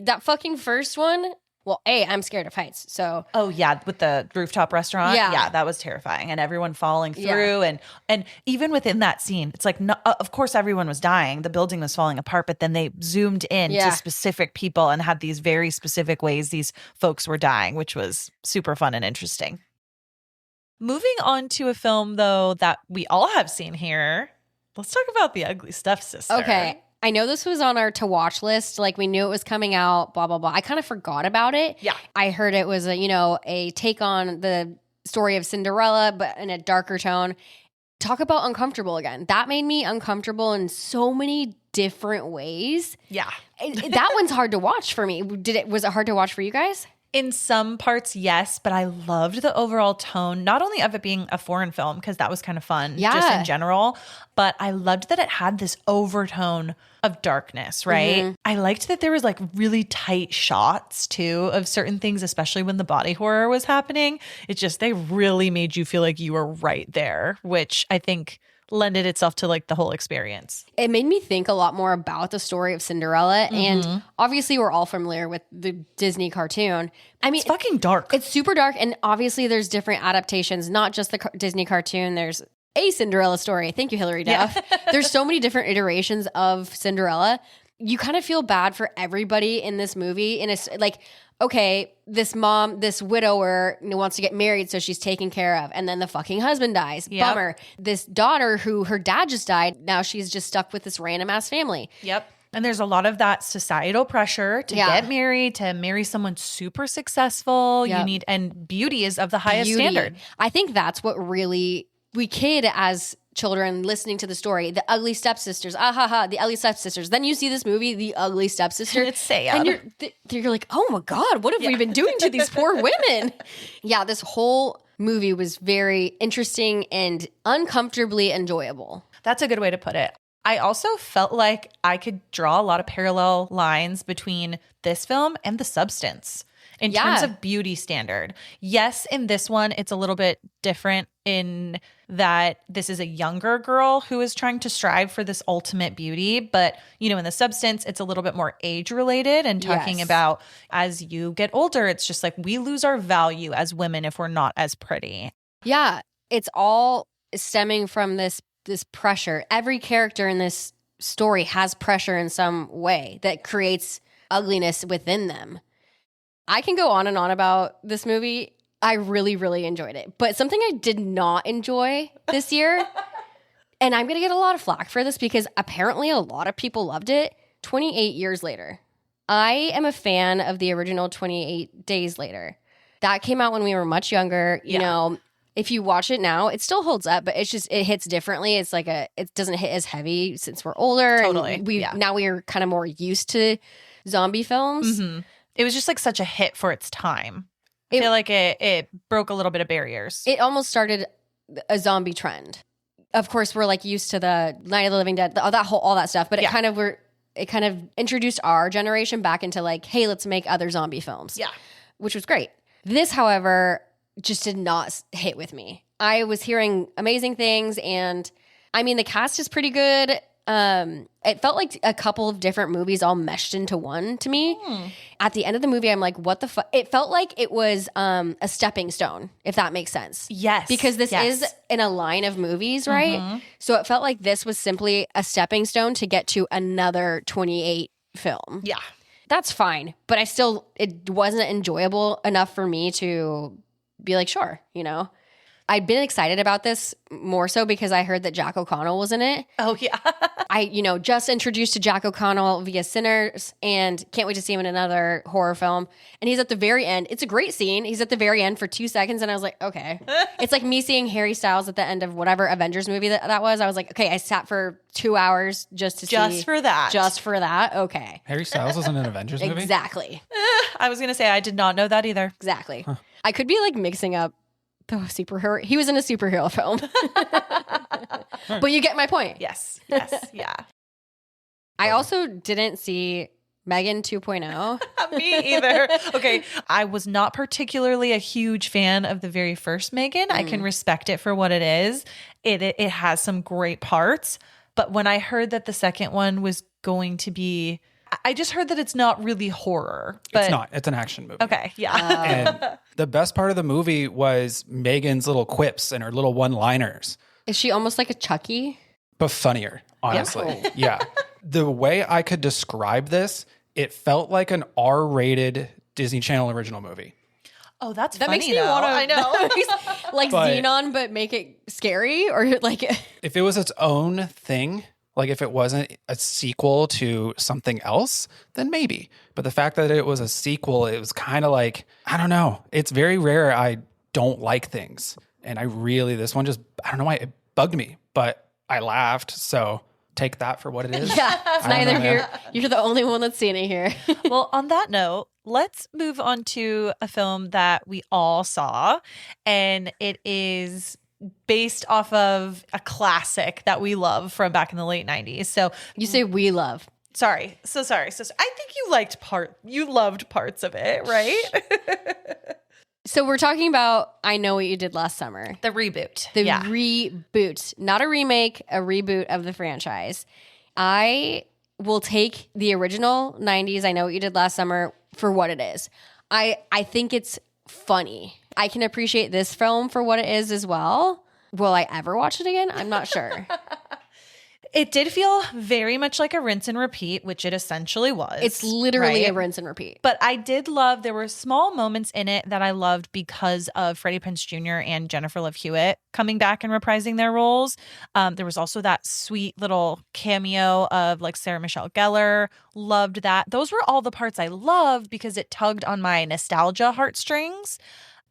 [SPEAKER 2] That fucking first one. Well, I'm scared of heights. So,
[SPEAKER 1] oh yeah, with the rooftop restaurant.
[SPEAKER 2] Yeah,
[SPEAKER 1] that was terrifying, and everyone falling through, and even within that scene, it's like, no, of course, everyone was dying. The building was falling apart, but then they zoomed in to specific people and had these very specific ways these folks were dying, which was super fun and interesting. Moving on to a film, though, that we all have seen here. Let's talk about The Ugly Stepsister.
[SPEAKER 2] Okay. I know this was on our to watch list. Like, we knew it was coming out, blah, blah, blah. I kind of forgot about it.
[SPEAKER 1] Yeah.
[SPEAKER 2] I heard it was a take on the story of Cinderella, but in a darker tone. Talk about uncomfortable again. That made me uncomfortable in so many different ways.
[SPEAKER 1] Yeah.
[SPEAKER 2] That one's hard to watch for me. Was it hard to watch for you guys?
[SPEAKER 1] In some parts, yes, but I loved the overall tone, not only of it being a foreign film, because that was kind of fun just in general, but I loved that it had this overtone of darkness, right? Mm-hmm. I liked that there was like really tight shots too of certain things, especially when the body horror was happening. It's just, they really made you feel like you were right there, which I think lended itself to like the whole experience.
[SPEAKER 2] It made me think a lot more about the story of Cinderella. Mm-hmm. And obviously we're all familiar with the Disney cartoon. I mean,
[SPEAKER 1] it's fucking dark.
[SPEAKER 2] It's super dark. And obviously there's different adaptations, not just the Disney cartoon. There's a Cinderella story. Thank you, Hilary Duff. Yeah. There's so many different iterations of Cinderella. You kind of feel bad for everybody in this movie. And it's like, okay, this widower wants to get married, so she's taken care of. And then the fucking husband dies. Yep. Bummer. This daughter who her dad just died, now she's just stuck with this random ass family.
[SPEAKER 1] Yep. And there's a lot of that societal pressure to get married, to marry someone super successful. Yep. And beauty is of the highest standard.
[SPEAKER 2] I think that's what really, we kid as children listening to the story, the Ugly Stepsisters, the Ugly Stepsisters. Then you see this movie, The Ugly Stepsister.
[SPEAKER 1] It's sad.
[SPEAKER 2] And you're like, oh my God, what have we been doing to these poor women? Yeah, this whole movie was very interesting and uncomfortably enjoyable.
[SPEAKER 1] That's a good way to put it. I also felt like I could draw a lot of parallel lines between this film and The Substance in terms of beauty standard. Yes, in this one, it's a little bit different in that this is a younger girl who is trying to strive for this ultimate beauty. But, in The Substance, it's a little bit more age related and talking about as you get older, it's just like we lose our value as women if we're not as pretty.
[SPEAKER 2] Yeah, it's all stemming from this pressure. Every character in this story has pressure in some way that creates ugliness within them. I can go on and on about this movie. I really, really enjoyed it. But something I did not enjoy this year, and I'm going to get a lot of flack for this because apparently a lot of people loved it, 28 Years Later. I am a fan of the original 28 Days Later. That came out when we were much younger. You know, if you watch it now, it still holds up, but it hits differently. It's like it doesn't hit as heavy since we're older.
[SPEAKER 1] Totally.
[SPEAKER 2] And now we are kind of more used to zombie films.
[SPEAKER 1] Mm-hmm. It was just like such a hit for its time. I feel like it broke a little bit of barriers.
[SPEAKER 2] It almost started a zombie trend. Of course, we're like used to the Night of the Living Dead, all that stuff. But it kind of introduced our generation back into like, hey, let's make other zombie films.
[SPEAKER 1] Yeah,
[SPEAKER 2] which was great. This, however, just did not hit with me. I was hearing amazing things, and I mean, the cast is pretty good. It felt like a couple of different movies all meshed into one to me. At the end of the movie, I'm like, what the fuck? It felt like it was a stepping stone, if that makes sense.
[SPEAKER 1] Yes.
[SPEAKER 2] Because this is in a line of movies, right? So it felt like this was simply a stepping stone to get to another 28 film.
[SPEAKER 1] Yeah.
[SPEAKER 2] That's fine. But it wasn't enjoyable enough for me to be like, sure, you know? I'd been excited about this more so because I heard that Jack O'Connell was in it.
[SPEAKER 1] Oh, yeah.
[SPEAKER 2] I, just introduced to Jack O'Connell via Sinners and can't wait to see him in another horror film. And he's at the very end. It's a great scene. He's at the very end for 2 seconds. And I was like, okay. It's like me seeing Harry Styles at the end of whatever Avengers movie that was. I was like, okay, I sat for 2 hours just to see.
[SPEAKER 1] Just for that.
[SPEAKER 2] Just for that. Okay.
[SPEAKER 3] Harry Styles was in an Avengers movie?
[SPEAKER 2] Exactly.
[SPEAKER 1] I was going to say, I did not know that either.
[SPEAKER 2] Exactly. Huh. I could be like mixing up the superhero. He was in a superhero film. But you get my point.
[SPEAKER 1] Yes. Yeah.
[SPEAKER 2] I also didn't see Megan 2.0.
[SPEAKER 1] Me either. Okay. I was not particularly a huge fan of the very first Megan. I can respect it for what it is. It has some great parts. But when I heard that the second one was going to be, I just heard that it's not really horror. But
[SPEAKER 3] It's not. It's an action movie.
[SPEAKER 1] Okay. Yeah.
[SPEAKER 3] And the best part of the movie was Megan's little quips and her little one-liners.
[SPEAKER 2] Is she almost like a Chucky?
[SPEAKER 3] But funnier, honestly. Yeah. The way I could describe this, it felt like an R-rated Disney Channel original movie.
[SPEAKER 1] Oh, that
[SPEAKER 2] funny,
[SPEAKER 1] makes me
[SPEAKER 2] though.
[SPEAKER 1] want to. I know.
[SPEAKER 2] Like
[SPEAKER 3] But-
[SPEAKER 2] Xenon, but make it scary? Or like...
[SPEAKER 3] If it was its own thing, like if it wasn't a sequel to something else, then maybe. But the fact that it was a sequel, it was kind of like, I don't know. It's very rare I don't like things. And this one just, I don't know why, it bugged me. But I laughed, so take that for what it is.
[SPEAKER 2] Yeah, it's neither here. You're the only one that's seen it here.
[SPEAKER 1] Well, on that note, let's move on to a film that we all saw. And it is based off of a classic that we love from back in the late 90s. So
[SPEAKER 2] You say we love.
[SPEAKER 1] sorry. So I think you loved parts of it, right?
[SPEAKER 2] So we're talking about I Know What You Did Last Summer.
[SPEAKER 1] The reboot.
[SPEAKER 2] The reboot, not a remake, a reboot of the franchise. I will take the original 90s I Know What You Did Last Summer for what it is. I think it's funny. I can appreciate this film for what it is as well. Will I ever watch it again? I'm not sure.
[SPEAKER 1] It did feel very much like a rinse and repeat, which it essentially was.
[SPEAKER 2] It's literally
[SPEAKER 1] right?
[SPEAKER 2] a rinse and repeat.
[SPEAKER 1] But I did love, there were small moments in it that I loved because of Freddie Prinze Jr. and Jennifer Love Hewitt coming back and reprising their roles. There was also that sweet little cameo of like Sarah Michelle Gellar. Loved that. Those were all the parts I loved because it tugged on my nostalgia heartstrings.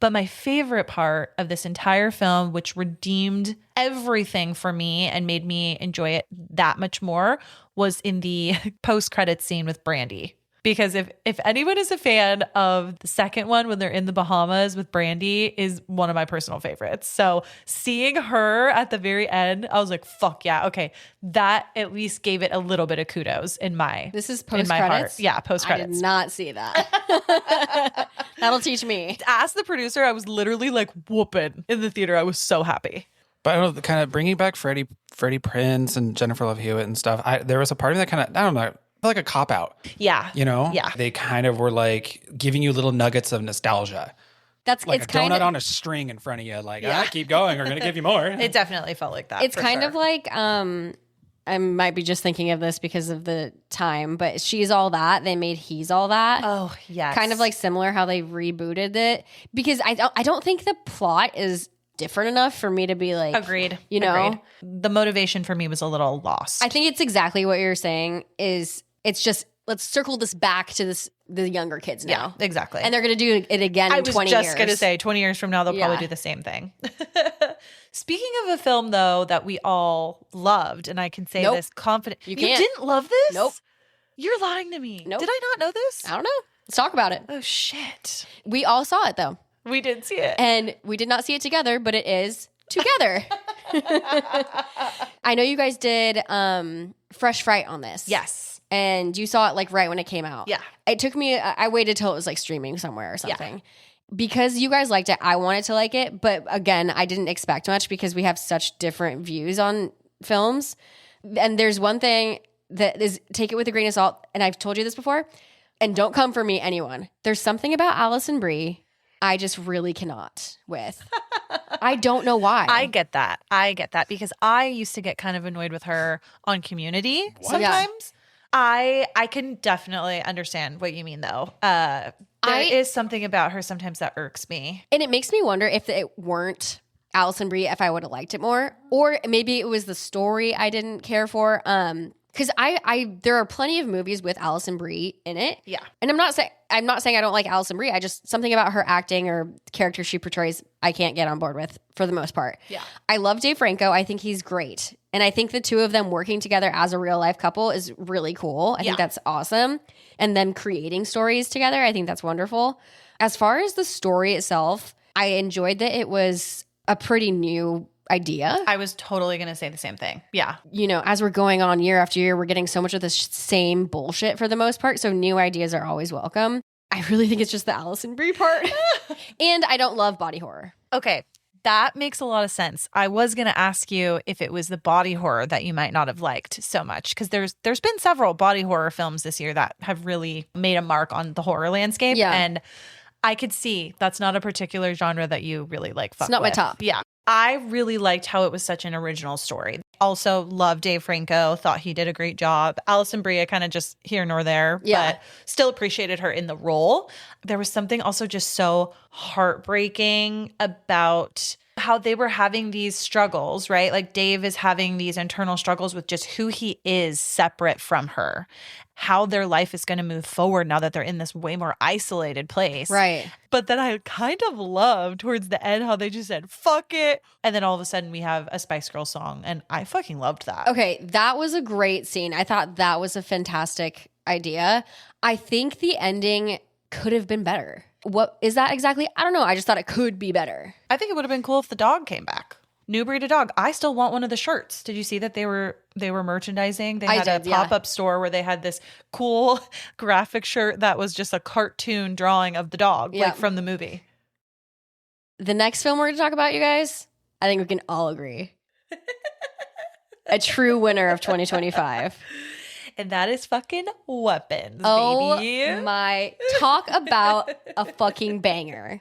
[SPEAKER 1] But my favorite part of this entire film, which redeemed everything for me and made me enjoy it that much more, was in the post-credits scene with Brandy. Because if anyone is a fan of the second one when they're in the Bahamas with Brandy is one of my personal favorites. So seeing her at the very end, I was like, fuck yeah. Okay. That at least gave it a little bit of kudos in my
[SPEAKER 2] This is
[SPEAKER 1] in my heart.
[SPEAKER 2] post-credits?
[SPEAKER 1] Yeah,
[SPEAKER 2] I
[SPEAKER 1] post-credits.
[SPEAKER 2] did not see that. That'll teach me.
[SPEAKER 1] As the producer, I was literally like whooping in the theater. I was so happy.
[SPEAKER 3] But I don't know, kind of bringing back Freddie Prinze and Jennifer Love Hewitt and stuff. There was a part of me that kind of, I don't know, like a cop out.
[SPEAKER 1] Yeah.
[SPEAKER 3] You know?
[SPEAKER 1] Yeah.
[SPEAKER 3] They kind of were like giving you little nuggets of nostalgia.
[SPEAKER 2] That's
[SPEAKER 3] Like
[SPEAKER 2] it's
[SPEAKER 3] a donut
[SPEAKER 2] kind of
[SPEAKER 3] on a string in front of you. Like, keep going. We're going to give you more.
[SPEAKER 1] It definitely felt like that.
[SPEAKER 2] it's
[SPEAKER 1] for
[SPEAKER 2] kind
[SPEAKER 1] sure.
[SPEAKER 2] of like I might be just thinking of this because of the time, but She's All That. They made He's All That.
[SPEAKER 1] Oh, yes.
[SPEAKER 2] Kind of like similar how they rebooted it because I don't think the plot is different enough for me to be like
[SPEAKER 1] Agreed.
[SPEAKER 2] You know,
[SPEAKER 1] Agreed. The motivation for me was a little lost.
[SPEAKER 2] I think it's exactly what you're saying. Is it's just let's circle this back to the younger kids now.
[SPEAKER 1] Yeah, exactly.
[SPEAKER 2] And they're going to do it again in 20 years.
[SPEAKER 1] I was just going to say 20 years from now, they'll probably do the same thing. Speaking of a film, though, that we all loved, and I can say
[SPEAKER 2] Nope.
[SPEAKER 1] this confident.
[SPEAKER 2] You can't.
[SPEAKER 1] didn't love this?
[SPEAKER 2] Nope.
[SPEAKER 1] You're lying to me.
[SPEAKER 2] Nope.
[SPEAKER 1] Did I not know this?
[SPEAKER 2] I don't know. Let's talk about it.
[SPEAKER 1] Oh, shit.
[SPEAKER 2] We all saw it though.
[SPEAKER 1] We did see it.
[SPEAKER 2] And we did not see it together, but it is together. I know you guys did Fresh Fright on this.
[SPEAKER 1] Yes.
[SPEAKER 2] And you saw it like right when it came out.
[SPEAKER 1] Yeah.
[SPEAKER 2] It took me, I waited till it was like streaming somewhere or something. because you guys liked it, I wanted to like it. But again, I didn't expect much because we have such different views on films. And there's one thing that is, take it with a grain of salt. And I've told you this before, and don't come for me, anyone. There's something about Allison Brie I just really cannot with. I don't know why.
[SPEAKER 1] I get that. Because I used to get kind of annoyed with her on Community sometimes. I can definitely understand what you mean, though. There is something about her sometimes that irks me.
[SPEAKER 2] And it makes me wonder if it weren't Allison Brie, if I would have liked it more. Or maybe it was the story I didn't care for. Because there are plenty of movies with Allison Brie in it.
[SPEAKER 1] Yeah.
[SPEAKER 2] And I'm not saying I don't like Allison Brie. I just, something about her acting or the character she portrays, I can't get on board with for the most part.
[SPEAKER 1] Yeah.
[SPEAKER 2] I love Dave Franco. I think he's great. And I think the two of them working together as a real life couple is really cool. I think that's awesome. And them creating stories together, I think that's wonderful. As far as the story itself, I enjoyed that it was a pretty new idea.
[SPEAKER 1] I was totally going to say the same thing. Yeah.
[SPEAKER 2] You know, as we're going on year after year, we're getting so much of the same bullshit for the most part. So new ideas are always welcome. I really think it's just the Allison Brie part. And I don't love body horror.
[SPEAKER 1] Okay. That makes a lot of sense. I was going to ask you if it was the body horror that you might not have liked so much, because there's been several body horror films this year that have really made a mark on the horror landscape.
[SPEAKER 2] Yeah.
[SPEAKER 1] And I could see that's not a particular genre that you really like.
[SPEAKER 2] It's not my top.
[SPEAKER 1] Yeah. I really liked how it was such an original story. Also love Dave Franco, thought he did a great job. Alison Brie, kind of just here nor there, but still appreciated her in the role. There was something also just so heartbreaking about how they were having these struggles, right? Like Dave is having these internal struggles with just who he is separate from her, how their life is going to move forward now that they're in this way more isolated place.
[SPEAKER 2] Right.
[SPEAKER 1] But then I kind of love towards the end how they just said, fuck it. And then all of a sudden we have a Spice Girls song. And I fucking loved that.
[SPEAKER 2] Okay. That was a great scene. I thought that was a fantastic idea. I think the ending could have been better. What is that exactly? I don't know. I just thought it could be better.
[SPEAKER 1] I think it would have been cool if the dog came back. New breed of dog. I still want one of the shirts. Did you see that they were merchandising? They had a pop-up store where they had this cool graphic shirt that was just a cartoon drawing of the dog, like from the movie.
[SPEAKER 2] The next film we're going to talk about, you guys, I think we can all agree. A true winner of 2025.
[SPEAKER 1] And that is fucking Weapons,
[SPEAKER 2] baby. My, talk about a fucking banger.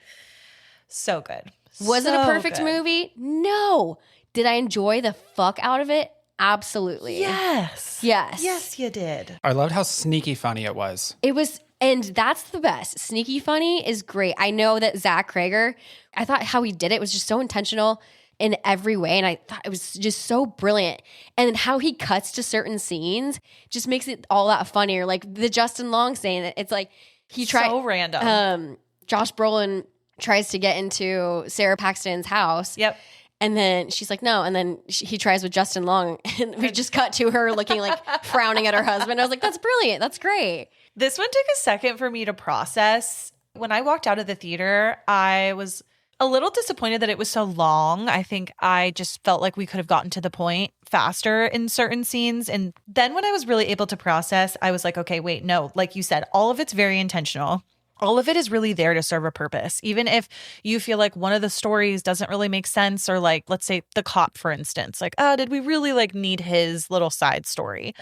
[SPEAKER 1] So good.
[SPEAKER 2] Was it a perfect movie? No. Did I enjoy the fuck out of it? Absolutely.
[SPEAKER 1] Yes.
[SPEAKER 2] Yes.
[SPEAKER 1] Yes, you did.
[SPEAKER 3] I loved how sneaky funny it was.
[SPEAKER 2] It was, and that's the best. Sneaky funny is great. I know that Zach Krager, I thought how he did it was just so intentional in every way. And I thought it was just so brilliant. And how he cuts to certain scenes just makes it all that funnier. Like the Justin Long saying that it's like he tried.
[SPEAKER 1] So random.
[SPEAKER 2] Josh Brolin tries to get into Sarah Paxton's house.
[SPEAKER 1] Yep.
[SPEAKER 2] And then she's like, no. And then he tries with Justin Long. And we just cut to her looking like frowning at her husband. I was like, that's brilliant. That's great.
[SPEAKER 1] This one took a second for me to process. When I walked out of the theater, I was a little disappointed that it was so long. I think I just felt like we could have gotten to the point faster in certain scenes. And then when I was really able to process, I was like, okay, wait, no, like you said, all of it's very intentional. All of it is really there to serve a purpose. Even if you feel like one of the stories doesn't really make sense, or like, let's say the cop, for instance, like, oh, did we really like need his little side story?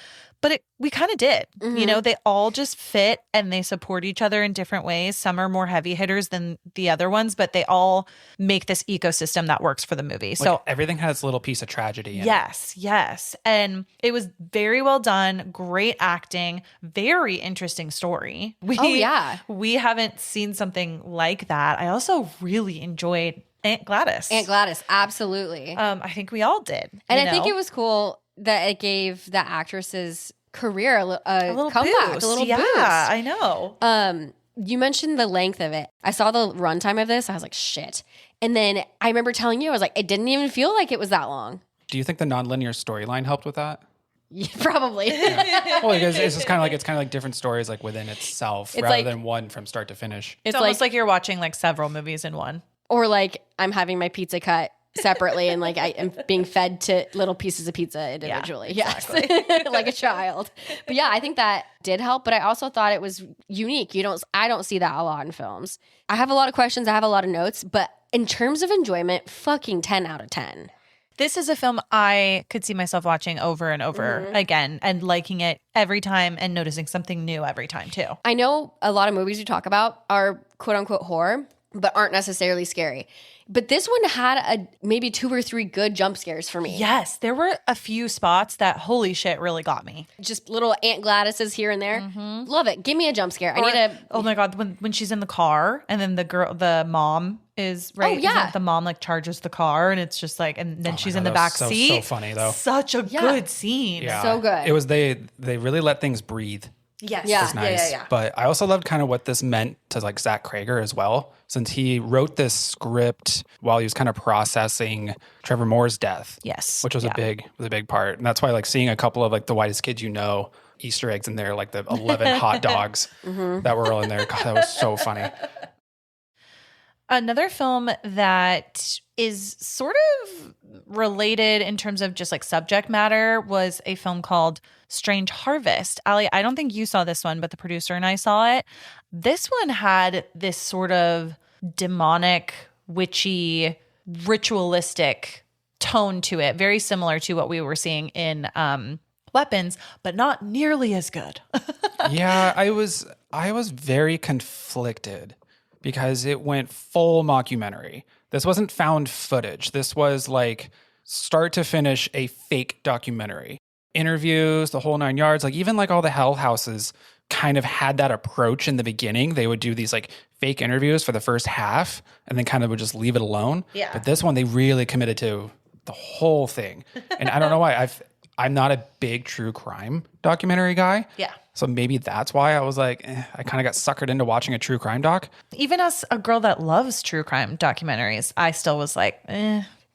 [SPEAKER 1] But we kind of did.
[SPEAKER 2] Mm-hmm.
[SPEAKER 1] You know, they all just fit and they support each other in different ways. Some are more heavy hitters than the other ones, but they all make this ecosystem that works for the movie.
[SPEAKER 3] Like
[SPEAKER 1] so
[SPEAKER 3] everything has a little piece of tragedy in it.
[SPEAKER 1] Yes. And it was very well done, great acting, very interesting story. We haven't seen something like that. I also really enjoyed Aunt Gladys.
[SPEAKER 2] Aunt Gladys, absolutely.
[SPEAKER 1] I think we all did.
[SPEAKER 2] And I think it was cool that it gave the actress's career a little comeback,
[SPEAKER 1] boost.
[SPEAKER 2] a little
[SPEAKER 1] boost.
[SPEAKER 2] Yeah,
[SPEAKER 1] I know.
[SPEAKER 2] You mentioned the length of it. I saw the runtime of this. I was like, shit. And then I remember telling you, I was like, it didn't even feel like it was that long.
[SPEAKER 3] Do you think the nonlinear storyline helped with that?
[SPEAKER 2] Yeah, probably.
[SPEAKER 3] Yeah. Well, because it's kind of like different stories like within itself, rather than one from start to finish.
[SPEAKER 1] It's almost like you're watching like several movies in one.
[SPEAKER 2] Or like I'm having my pizza cut separately and like I am being fed to little pieces of pizza individually.
[SPEAKER 1] Yeah,
[SPEAKER 2] yes. Like a child. But yeah, I think that did help, but I also thought it was unique. I don't see that a lot in films. I have a lot of questions, I have a lot of notes, but in terms of enjoyment, fucking 10 out of 10.
[SPEAKER 1] This is a film I could see myself watching over and over again and liking it every time and noticing something new every time too.
[SPEAKER 2] I know a lot of movies we talk about are quote unquote horror, but aren't necessarily scary. But this one had maybe 2 or 3 good jump scares for me.
[SPEAKER 1] Yes, there were a few spots that holy shit really got me.
[SPEAKER 2] Just little Aunt Gladys's here and there. Love it. Give me a jump scare. I need a.
[SPEAKER 1] Oh my god, when she's in the car and then the mom is right.
[SPEAKER 2] Oh, yeah.
[SPEAKER 1] Isn't the mom like charges the car and it's just like, and then she's in the back seat.
[SPEAKER 3] So funny though.
[SPEAKER 1] Such a good scene.
[SPEAKER 3] Yeah.
[SPEAKER 2] So good.
[SPEAKER 3] It was they really let things breathe.
[SPEAKER 1] Yes.
[SPEAKER 2] Yeah.
[SPEAKER 3] It's nice.
[SPEAKER 1] Yeah.
[SPEAKER 3] But I also loved kind of what this meant to like Zach Krager as well, since he wrote this script while he was kind of processing Trevor Moore's death.
[SPEAKER 1] Yes.
[SPEAKER 3] Which was a big part. And that's why like seeing a couple of like the whitest kids you know Easter eggs in there, like the 11 hot dogs that were all in there. God, that was so funny.
[SPEAKER 1] Another film that is sort of related in terms of just like subject matter was a film called Strange Harvest. Ali, I don't think you saw this one, but the producer and I saw it. This one had this sort of demonic, witchy, ritualistic tone to it, very similar to what we were seeing in Weapons, but not nearly as good.
[SPEAKER 3] Yeah, I was very conflicted because it went full mockumentary. This wasn't found footage. This was like start to finish a fake documentary. Interviews, the whole 9 yards, like even like all the Hell Houses kind of had that approach in the beginning. They would do these like fake interviews for the first half and then kind of would just leave it alone.
[SPEAKER 1] Yeah.
[SPEAKER 3] But this one, they really committed to the whole thing. And I don't know why I'm not a big true crime documentary guy.
[SPEAKER 1] Yeah.
[SPEAKER 3] So maybe that's why I was like, I kind of got suckered into watching a true crime doc.
[SPEAKER 1] Even as a girl that loves true crime documentaries, I still was like,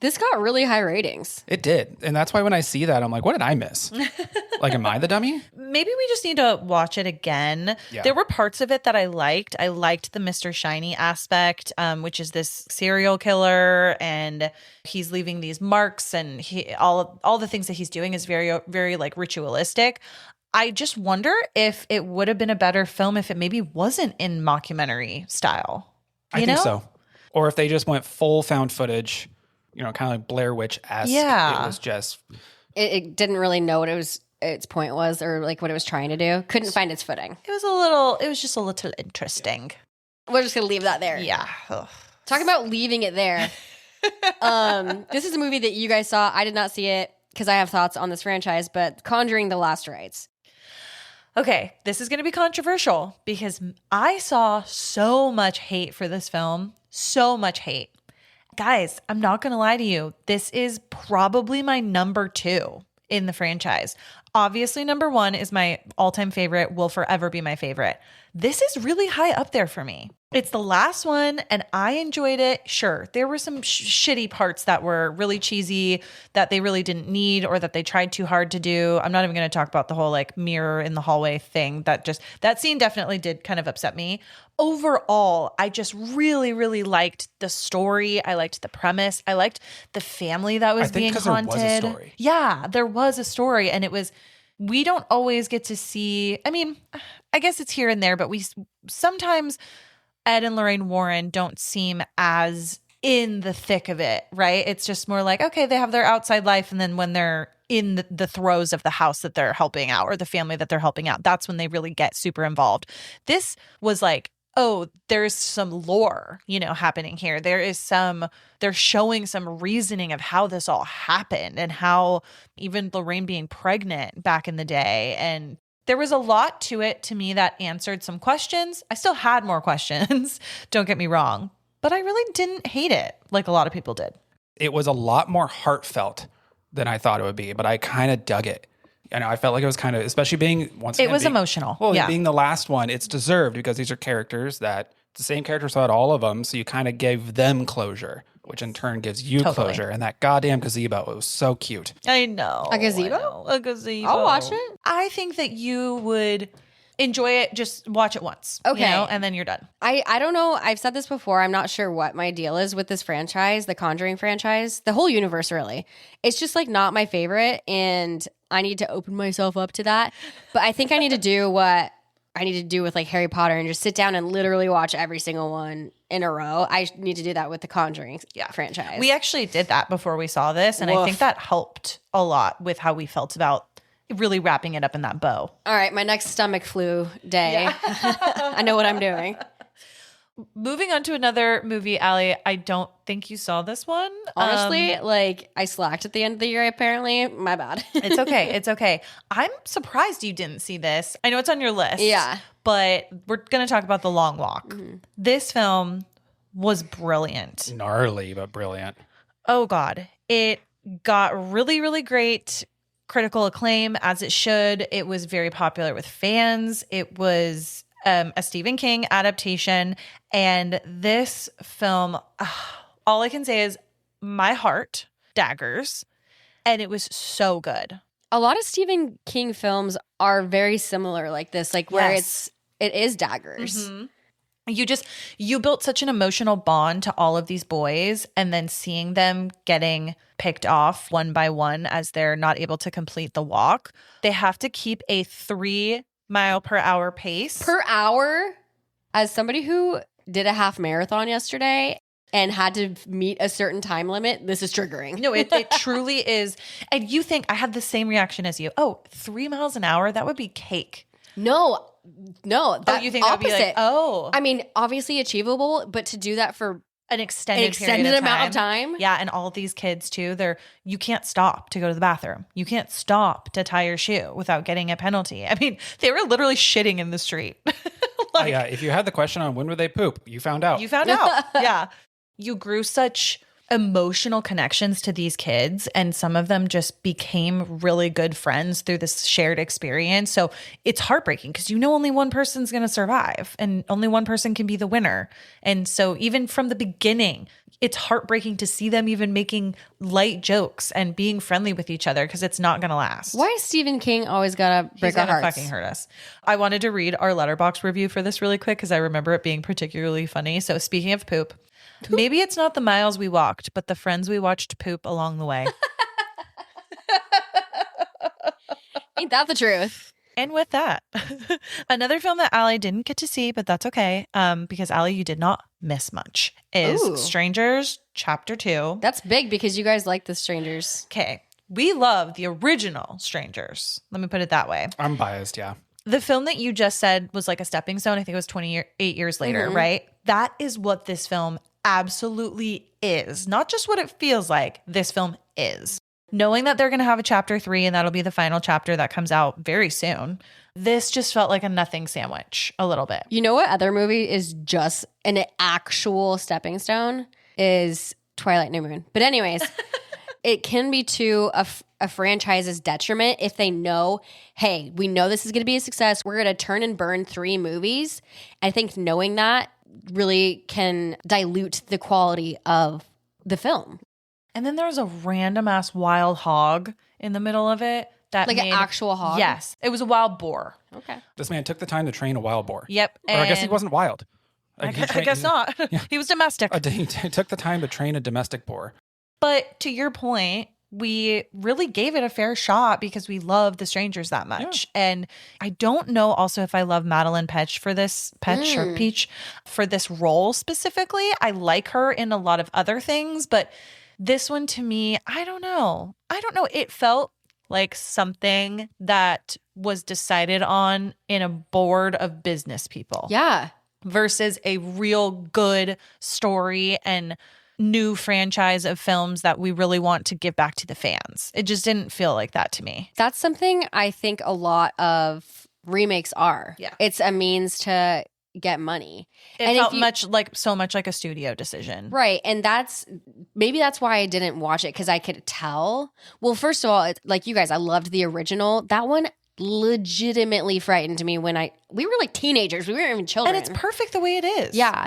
[SPEAKER 2] This got really high ratings.
[SPEAKER 3] It did. And that's why when I see that, I'm like, what did I miss? Like, am I the dummy?
[SPEAKER 1] Maybe we just need to watch it again.
[SPEAKER 3] Yeah.
[SPEAKER 1] There were parts of it that I liked. I liked the Mr. Shiny aspect, which is this serial killer and he's leaving these marks and all the things that he's doing is very, very like ritualistic. I just wonder if it would have been a better film if it maybe wasn't in mockumentary style.
[SPEAKER 3] I think so. Or if they just went full found footage, you know, kind of like Blair Witch-esque.
[SPEAKER 1] Yeah.
[SPEAKER 3] It was just...
[SPEAKER 2] It didn't really know what its point was or like what it was trying to do. Couldn't find its footing.
[SPEAKER 1] It was just a little interesting.
[SPEAKER 2] We're just going to leave that there.
[SPEAKER 1] Yeah. Ugh.
[SPEAKER 2] Talking about leaving it there. This is a movie that you guys saw. I did not see it because I have thoughts on this franchise, but Conjuring the Last Rites.
[SPEAKER 1] Okay, this is going to be controversial because I saw so much hate for this film. So much hate. Guys, I'm not going to lie to you. This is probably my number 2 in the franchise. Obviously, number 1 is my all-time favorite, will forever be my favorite. This is really high up there for me. It's the last one and I enjoyed it. Sure, there were some shitty parts that were really cheesy that they really didn't need or that they tried too hard to do. I'm not even going to talk about the whole like mirror in the hallway thing. That scene definitely did kind of upset me. Overall, I just really, really liked the story. I liked the premise. I liked the family that was being haunted.
[SPEAKER 3] There was a story.
[SPEAKER 1] Yeah, there was a story and we don't always get to see, I mean, I guess it's here and there, but we sometimes Ed and Lorraine Warren don't seem as in the thick of it, right? It's just more like, okay, they have their outside life. And then when they're in the throes of the house that they're helping out or the family that they're helping out, that's when they really get super involved. This was like, oh, there's some lore, happening here. They're showing some reasoning of how this all happened and how even Lorraine being pregnant back in the day. And there was a lot to it to me that answered some questions. I still had more questions, don't get me wrong, but I really didn't hate it like a lot of people did.
[SPEAKER 3] It was a lot more heartfelt than I thought it would be, but I kind of dug it. I felt like it was kind of, especially being
[SPEAKER 1] emotional.
[SPEAKER 3] Well,
[SPEAKER 1] yeah.
[SPEAKER 3] Being the last one, it's deserved because these are characters that the same characters throughout all of them. So you kind of gave them closure, which in turn gives you closure. And that goddamn gazebo, it was so cute.
[SPEAKER 1] I know.
[SPEAKER 2] A gazebo?
[SPEAKER 1] A gazebo.
[SPEAKER 2] I'll watch it.
[SPEAKER 1] I think that you would enjoy it. Just watch it once.
[SPEAKER 2] Okay.
[SPEAKER 1] And then you're done.
[SPEAKER 2] I don't know. I've said this before. I'm not sure what my deal is with this franchise, the Conjuring franchise, the whole universe, really. It's just like not my favorite. And I need to open myself up to that. But I think I need to do what I need to do with like Harry Potter and just sit down and literally watch every single one in a row. I need to do that with the Conjuring franchise.
[SPEAKER 1] We actually did that before we saw this. And I
[SPEAKER 2] Woof.
[SPEAKER 1] think that helped a lot with how we felt about really wrapping it up in that bow.
[SPEAKER 2] All right, my next stomach flu day. I know what I'm doing.
[SPEAKER 1] Moving on to another movie, Allie, I don't think you saw this one.
[SPEAKER 2] Honestly, like I slacked at the end of the year, apparently. My bad.
[SPEAKER 1] It's okay. It's okay. I'm surprised you didn't see this. I know it's on your list.
[SPEAKER 2] Yeah.
[SPEAKER 1] But we're going to talk about The Long Walk. This film was brilliant.
[SPEAKER 3] Gnarly, but brilliant.
[SPEAKER 1] Oh, God. It got really, really great critical acclaim, as it should. It was very popular with fans. It was a Stephen King adaptation. And this film, all I can say is my heart daggers. And it was so good.
[SPEAKER 2] A lot of Stephen King films are very similar like this, like where it is daggers.
[SPEAKER 1] You built such an emotional bond to all of these boys, and then seeing them getting picked off one by one as they're not able to complete the walk. They have to keep a 3-mile-per-hour pace.
[SPEAKER 2] Per hour, as somebody who did a half marathon yesterday and had to meet a certain time limit, this is triggering.
[SPEAKER 1] No, it truly is. And you think, I had the same reaction as you. Oh, 3 miles an hour? That would be cake.
[SPEAKER 2] No.
[SPEAKER 1] You think that would be like,
[SPEAKER 2] I mean, obviously achievable, but to do that for
[SPEAKER 1] an extended
[SPEAKER 2] amount of time.
[SPEAKER 1] Yeah, and all of these kids too, you can't stop to go to the bathroom. You can't stop to tie your shoe without getting a penalty. I mean, they were literally shitting in the street.
[SPEAKER 3] Yeah, if you had the question on when would they poop, you found out.
[SPEAKER 1] You found out. Yeah. You grew such emotional connections to these kids, and some of them just became really good friends through this shared experience. So it's heartbreaking because only one person's going to survive and only one person can be the winner. And so even from the beginning, it's heartbreaking to see them even making light jokes and being friendly with each other because it's not going to last.
[SPEAKER 2] Why is Stephen King always got to break our hearts?
[SPEAKER 1] Fucking hurt us. I wanted to read our Letterboxd review for this really quick because I remember it being particularly funny. So speaking of poop, maybe it's not the miles we walked, but the friends we watched poop along the way.
[SPEAKER 2] Ain't that the truth?
[SPEAKER 1] And with that, another film that Allie didn't get to see, but that's okay, because Allie, you did not miss much, is Strangers Chapter 2.
[SPEAKER 2] That's big because you guys like The Strangers.
[SPEAKER 1] Okay. We love the original Strangers. Let me put it that way.
[SPEAKER 3] I'm biased, yeah.
[SPEAKER 1] The film that you just said was like a stepping stone. I think it was 28 years later, right? That is what this film absolutely is. Not just what it feels like, this film is. Knowing that they're going to have a chapter 3 and that'll be the final chapter that comes out very soon, this just felt like a nothing sandwich a little bit.
[SPEAKER 2] You know what other movie is just an actual stepping stone? Is Twilight New Moon. But anyways, it can be to a franchise's detriment if they know, hey, we know this is going to be a success. We're going to turn and burn 3 movies. I think knowing that really can dilute the quality of the film.
[SPEAKER 1] And then there was a random ass wild hog in the middle of it. That
[SPEAKER 2] like an actual hog?
[SPEAKER 1] Yes. It was a wild boar.
[SPEAKER 2] Okay.
[SPEAKER 3] This man took the time to train a wild boar.
[SPEAKER 1] Yep.
[SPEAKER 3] Or I guess he wasn't wild.
[SPEAKER 1] I guess not. Yeah. He was domestic.
[SPEAKER 3] He took the time to train a domestic boar.
[SPEAKER 1] But to your point, we really gave it a fair shot because we love The Strangers that much. Yeah. And I don't know also if I love Madeline Petch for this, or Peach, for this role specifically. I like her in a lot of other things, but this one to me, I don't know. It felt like something that was decided on in a board of business people.
[SPEAKER 2] Yeah.
[SPEAKER 1] Versus a real good story and new franchise of films that we really want to give back to the fans. It just didn't feel like that to me.
[SPEAKER 2] That's something I think a lot of remakes are.
[SPEAKER 1] Yeah.
[SPEAKER 2] It's a means to get money.
[SPEAKER 1] It felt so much like a studio decision.
[SPEAKER 2] Right. And maybe that's why I didn't watch it, because I could tell. Well, first of all, like you guys, I loved the original. That one legitimately frightened me when we were like teenagers. We weren't even children.
[SPEAKER 1] And it's perfect the way it is.
[SPEAKER 2] Yeah.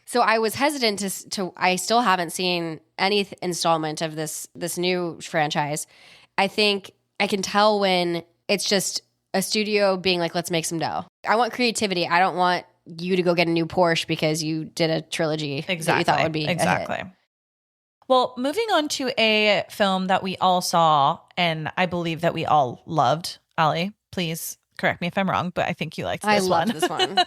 [SPEAKER 2] So I was hesitant to I still haven't seen any installment of this new franchise. I think I can tell when it's just a studio being like, let's make some dough. I want creativity. I don't want you to go get a new Porsche because you did a trilogy that you thought would be a hit.
[SPEAKER 1] Well, moving on to a film that we all saw and I believe that we all loved. Allie, please correct me if I'm wrong, but I think you liked this one.
[SPEAKER 2] I loved this one.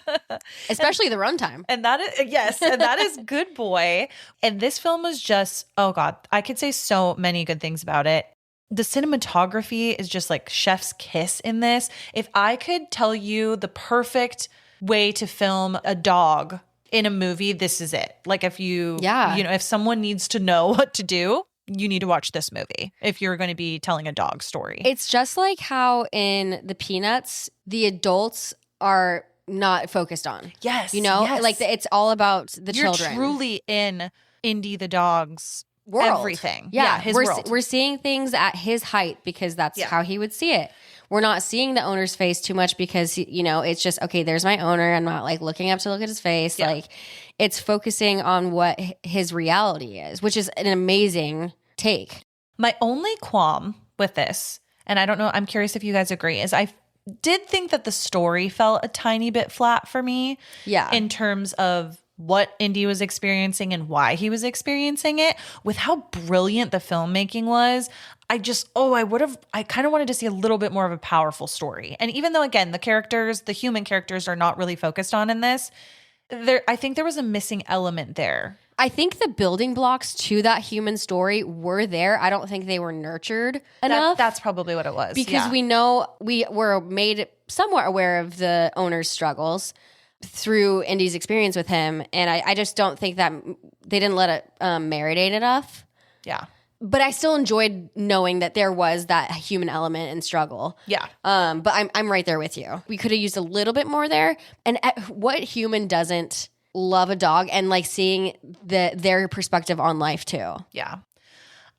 [SPEAKER 2] Especially the runtime.
[SPEAKER 1] And that is, yes, and that is Good Boy. And this film was just, oh God, I could say so many good things about it. The cinematography is just like chef's kiss in this. If I could tell you the perfect way to film a dog in a movie, this is it. Like if if someone needs to know what to do, you need to watch this movie if you're going to be telling a dog story.
[SPEAKER 2] It's just like how in the Peanuts, the adults are not focused on.
[SPEAKER 1] Yes.
[SPEAKER 2] Yes. Like it's all about the children.
[SPEAKER 1] You're truly in Indy the dog's
[SPEAKER 2] world.
[SPEAKER 1] Everything.
[SPEAKER 2] Yeah,
[SPEAKER 1] his world.
[SPEAKER 2] We're seeing things at his height because that's how he would see it. We're not seeing the owner's face too much because, it's just, okay, there's my owner. I'm not like looking up to look at his face. Yeah. Like it's focusing on what his reality is, which is an amazing take.
[SPEAKER 1] My only qualm with this, and I don't know, I'm curious if you guys agree, is I did think that the story felt a tiny bit flat for me. Yeah. In terms of what Indy was experiencing and why he was experiencing it. With how brilliant the filmmaking was, I kind of wanted to see a little bit more of a powerful story. And even though, again, the human characters are not really focused on in this, I think there was a missing element there.
[SPEAKER 2] I think the building blocks to that human story were there. I don't think they were nurtured enough.
[SPEAKER 1] That's probably what it was.
[SPEAKER 2] Because we know we were made somewhat aware of the owner's struggles through Indy's experience with him. And I just don't think that they didn't let it marinate enough.
[SPEAKER 1] Yeah.
[SPEAKER 2] But I still enjoyed knowing that there was that human element and struggle.
[SPEAKER 1] Yeah.
[SPEAKER 2] But I'm right there with you. We could have used a little bit more there. And what human doesn't love a dog and like seeing their perspective on life too?
[SPEAKER 1] Yeah.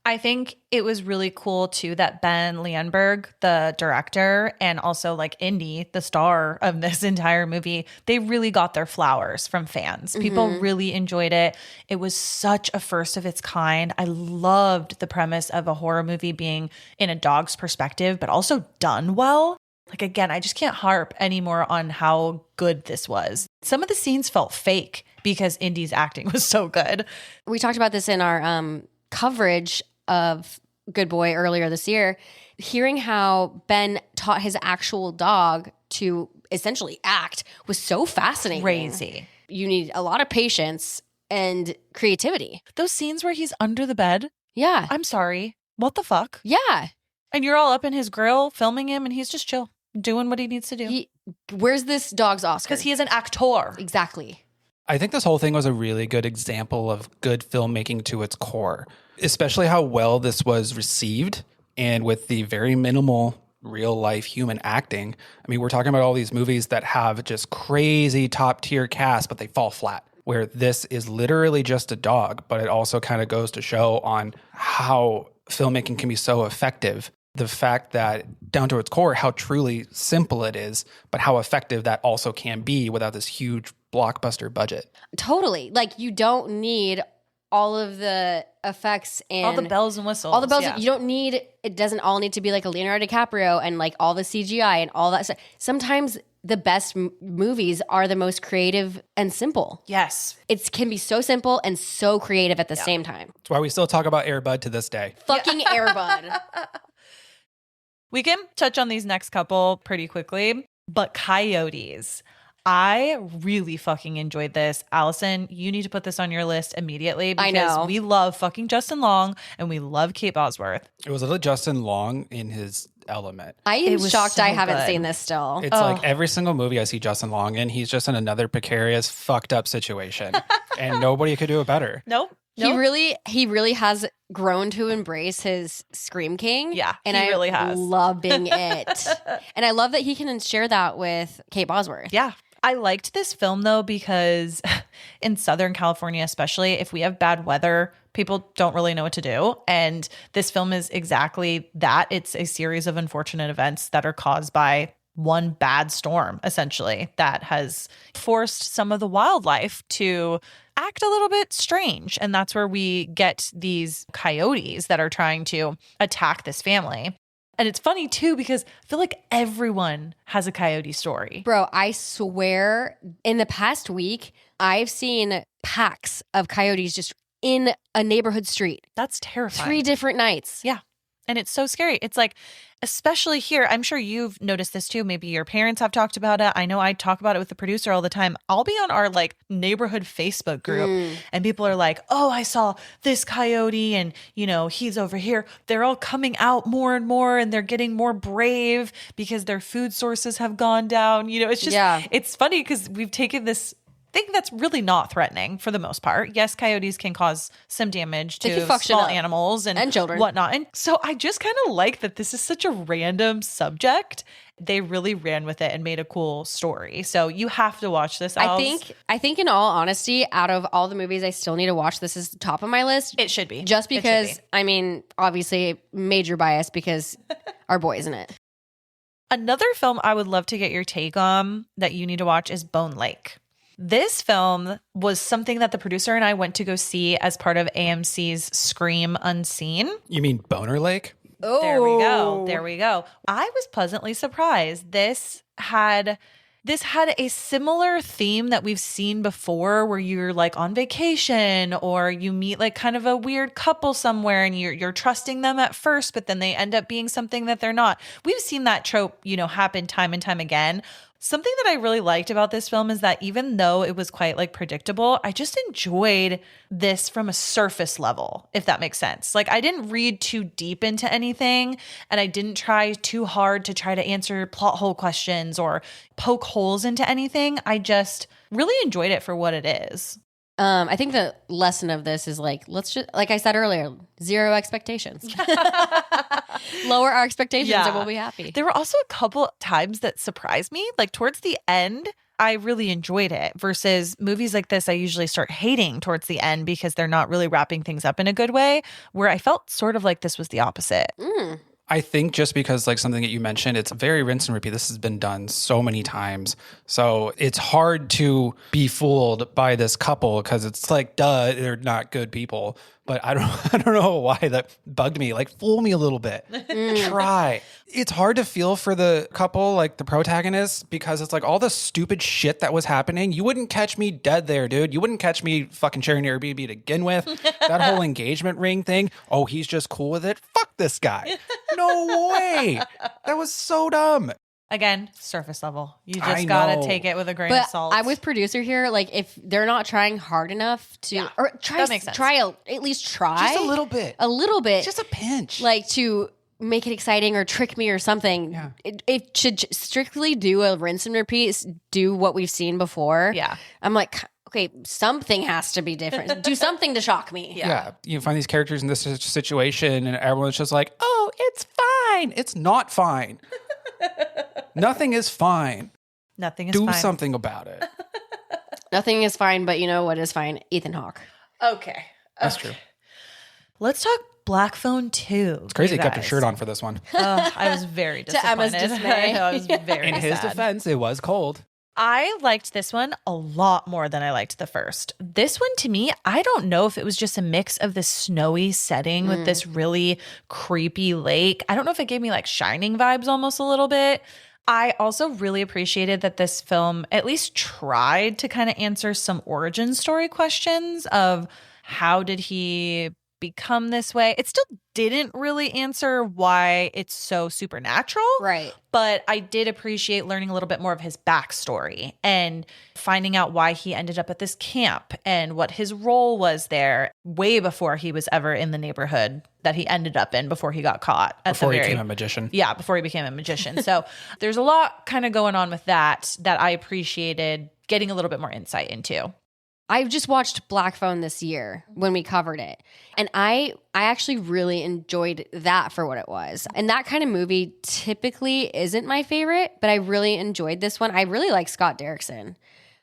[SPEAKER 1] I think it was really cool too that Ben Leonberg, the director, and also like Indy, the star of this entire movie, they really got their flowers from fans. People really enjoyed it. It was such a first of its kind. I loved the premise of a horror movie being in a dog's perspective, but also done well. Like, again, I just can't harp anymore on how good this was. Some of the scenes felt fake because Indy's acting was so good.
[SPEAKER 2] We talked about this in our coverage of Good Boy earlier this year, hearing how Ben taught his actual dog to essentially act was so fascinating.
[SPEAKER 1] Crazy.
[SPEAKER 2] You need a lot of patience and creativity.
[SPEAKER 1] Those scenes where he's under the bed.
[SPEAKER 2] Yeah.
[SPEAKER 1] I'm sorry. What the fuck?
[SPEAKER 2] Yeah.
[SPEAKER 1] And you're all up in his grill filming him and he's just chill, doing what he needs to do.
[SPEAKER 2] Where's this dog's Oscar?
[SPEAKER 1] Because he is an actor.
[SPEAKER 2] Exactly.
[SPEAKER 3] I think this whole thing was a really good example of good filmmaking to its core, especially how well this was received and with the very minimal real life human acting. I mean, we're talking about all these movies that have just crazy top tier cast, but they fall flat, where this is literally just a dog, but it also kind of goes to show on how filmmaking can be so effective. The fact that down to its core, how truly simple it is, but how effective that also can be without this huge blockbuster budget.
[SPEAKER 2] Totally. Like you don't need all of the effects and
[SPEAKER 1] all the bells and whistles.
[SPEAKER 2] All the bells. Yeah. You don't need, it doesn't all need to be like a Leonardo DiCaprio and like all the CGI and all that stuff. Sometimes the best movies are the most creative and simple.
[SPEAKER 1] Yes.
[SPEAKER 2] It can be so simple and so creative at the same time.
[SPEAKER 3] That's why we still talk about Air Bud to this day.
[SPEAKER 2] Fucking Air Bud.
[SPEAKER 1] We can touch on these next couple pretty quickly, but Coyotes. I really fucking enjoyed this. Allison, you need to put this on your list immediately because
[SPEAKER 2] I know.
[SPEAKER 1] We love fucking Justin Long and we love Kate Bosworth.
[SPEAKER 3] It was a little Justin Long in his element.
[SPEAKER 2] I am shocked I haven't seen this still.
[SPEAKER 3] It's like every single movie I see Justin Long in, he's just in another precarious, fucked up situation. And nobody could do it better.
[SPEAKER 1] Nope.
[SPEAKER 2] He really has grown to embrace his Scream King.
[SPEAKER 1] Yeah,
[SPEAKER 2] and
[SPEAKER 1] he really has.
[SPEAKER 2] Loving it. And I love that he can share that with Kate Bosworth.
[SPEAKER 1] Yeah. I liked this film though because in Southern California especially, if we have bad weather, people don't really know what to do. And this film is exactly that. It's a series of unfortunate events that are caused by one bad storm, essentially, that has forced some of the wildlife to act a little bit strange. And that's where we get these coyotes that are trying to attack this family. And it's funny too, because I feel like everyone has a coyote story.
[SPEAKER 2] Bro, I swear in the past week, I've seen packs of coyotes just in a neighborhood street.
[SPEAKER 1] That's terrifying.
[SPEAKER 2] 3 different nights.
[SPEAKER 1] Yeah. And it's so scary. It's like, especially here, I'm sure you've noticed this too. Maybe your parents have talked about it. I know I talk about it with the producer all the time. I'll be on our like neighborhood Facebook group and people are like, oh, I saw this coyote and, you know, he's over here. They're all coming out more and more and they're getting more brave because their food sources have gone down. You know, it's just, it's funny because we've taken this thing that's really not threatening for the most part. Yes, coyotes can cause some damage to small animals and
[SPEAKER 2] children,
[SPEAKER 1] whatnot. And so I just kind of like that this is such a random subject. They really ran with it and made a cool story. So you have to watch this.
[SPEAKER 2] I think in all honesty, out of all the movies I still need to watch, this is top of my list.
[SPEAKER 1] It should be.
[SPEAKER 2] Just because, I mean, obviously major bias because our boy is in it.
[SPEAKER 1] Another film I would love to get your take on that you need to watch is Bone Lake. This film was something that the producer and I went to go see as part of AMC's Scream Unseen.
[SPEAKER 3] You mean Boner Lake?
[SPEAKER 2] Oh,
[SPEAKER 1] there we go. There we go. I was pleasantly surprised. This had a similar theme that we've seen before where you're like on vacation or you meet like kind of a weird couple somewhere and you're trusting them at first, but then they end up being something that they're not. We've seen that trope, you know, happen time and time again. Something that I really liked about this film is that even though it was quite like predictable, I just enjoyed this from a surface level, if that makes sense. Like I didn't read too deep into anything and I didn't try too hard to try to answer plot hole questions or poke holes into anything. I just really enjoyed it for what it is.
[SPEAKER 2] I think the lesson of this is like, let's just, like I said earlier, 0 expectations. Lower our expectations and we'll be happy.
[SPEAKER 1] There were also a couple times that surprised me. Like towards the end, I really enjoyed it versus movies like this. I usually start hating towards the end because they're not really wrapping things up in a good way, where I felt sort of like this was the opposite.
[SPEAKER 3] I think just because like something that you mentioned, it's very rinse and repeat. This has been done so many times. So it's hard to be fooled by this couple because it's like, duh, they're not good people. But I don't know why that bugged me. Like, fool me a little bit. Try. It's hard to feel for the couple, like the protagonists, because it's like all the stupid shit that was happening. You wouldn't catch me dead there, dude. You wouldn't catch me fucking sharing Airbnb to begin with. That whole engagement ring thing. Oh, he's just cool with it. Fuck this guy. No way. That was so dumb.
[SPEAKER 1] Again, surface level. You just got to take it with a grain of salt.
[SPEAKER 2] I'm with producer here. Like, if they're not trying hard enough to, or at least try.
[SPEAKER 3] Just a little bit.
[SPEAKER 2] A little bit.
[SPEAKER 3] Just a pinch.
[SPEAKER 2] Like, to make it exciting or trick me or something.
[SPEAKER 3] Yeah.
[SPEAKER 2] It should strictly do a rinse and repeat, do what we've seen before.
[SPEAKER 1] Yeah.
[SPEAKER 2] I'm like, okay, something has to be different. Do something to shock me.
[SPEAKER 3] Yeah. You find these characters in this situation and everyone's just like, oh, it's fine. It's not fine. Nothing is fine.
[SPEAKER 1] Nothing is fine.
[SPEAKER 3] Do something about it.
[SPEAKER 2] Nothing is fine, but you know what is fine? Ethan Hawke.
[SPEAKER 1] Okay.
[SPEAKER 3] That's true.
[SPEAKER 1] Let's talk Black Phone 2.
[SPEAKER 3] It's crazy he kept his shirt on for this one.
[SPEAKER 1] I was very disappointed.
[SPEAKER 2] To Emma's dismay.
[SPEAKER 1] I know, I was very
[SPEAKER 3] In his
[SPEAKER 1] sad.
[SPEAKER 3] defense, it was cold.
[SPEAKER 1] I liked this one a lot more than I liked the first. This one, to me, I don't know if it was just a mix of the snowy setting with this really creepy lake. I don't know if it gave me like Shining vibes almost a little bit. I also really appreciated that this film at least tried to kind of answer some origin story questions of how did he become this way. It still didn't really answer why it's so supernatural.
[SPEAKER 2] Right.
[SPEAKER 1] But I did appreciate learning a little bit more of his backstory and finding out why he ended up at this camp and what his role was there way before he was ever in the neighborhood that he ended up in before he got caught.
[SPEAKER 3] Before he became a magician.
[SPEAKER 1] Yeah, before he became a magician. So there's a lot kind of going on with that I appreciated getting a little bit more insight into.
[SPEAKER 2] I just watched Black Phone this year when we covered it. And I actually really enjoyed that for what it was. And that kind of movie typically isn't my favorite, but I really enjoyed this one. I really like Scott Derrickson.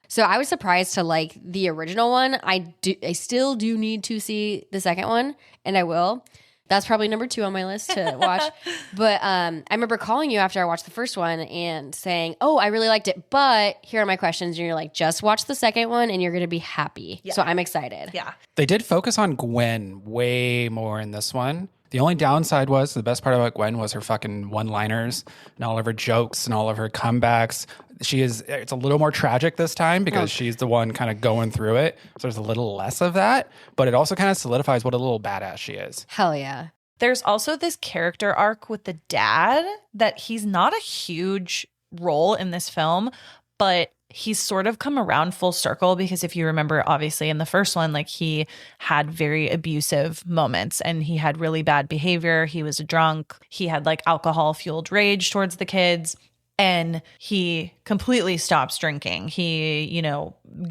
[SPEAKER 2] So I was surprised to like the original one. I still do need to see the second one, and I will. That's probably number 2 on my list to watch. But I remember calling you after I watched the first one and saying, oh, I really liked it, but here are my questions. And you're like, just watch the second one and you're going to be happy. Yeah. So I'm excited.
[SPEAKER 1] Yeah.
[SPEAKER 3] They did focus on Gwen way more in this one. The only downside was the best part about Gwen was her fucking one-liners and all of her jokes and all of her comebacks. It's a little more tragic this time because she's the one kind of going through it. So there's a little less of that, but it also kind of solidifies what a little badass she is.
[SPEAKER 2] Hell yeah.
[SPEAKER 1] There's also this character arc with the dad that he's not a huge role in this film, but he's sort of come around full circle because if you remember, obviously in the first one, like he had very abusive moments and he had really bad behavior. He was a drunk. He had like alcohol fueled rage towards the kids. And he completely stops drinking. He,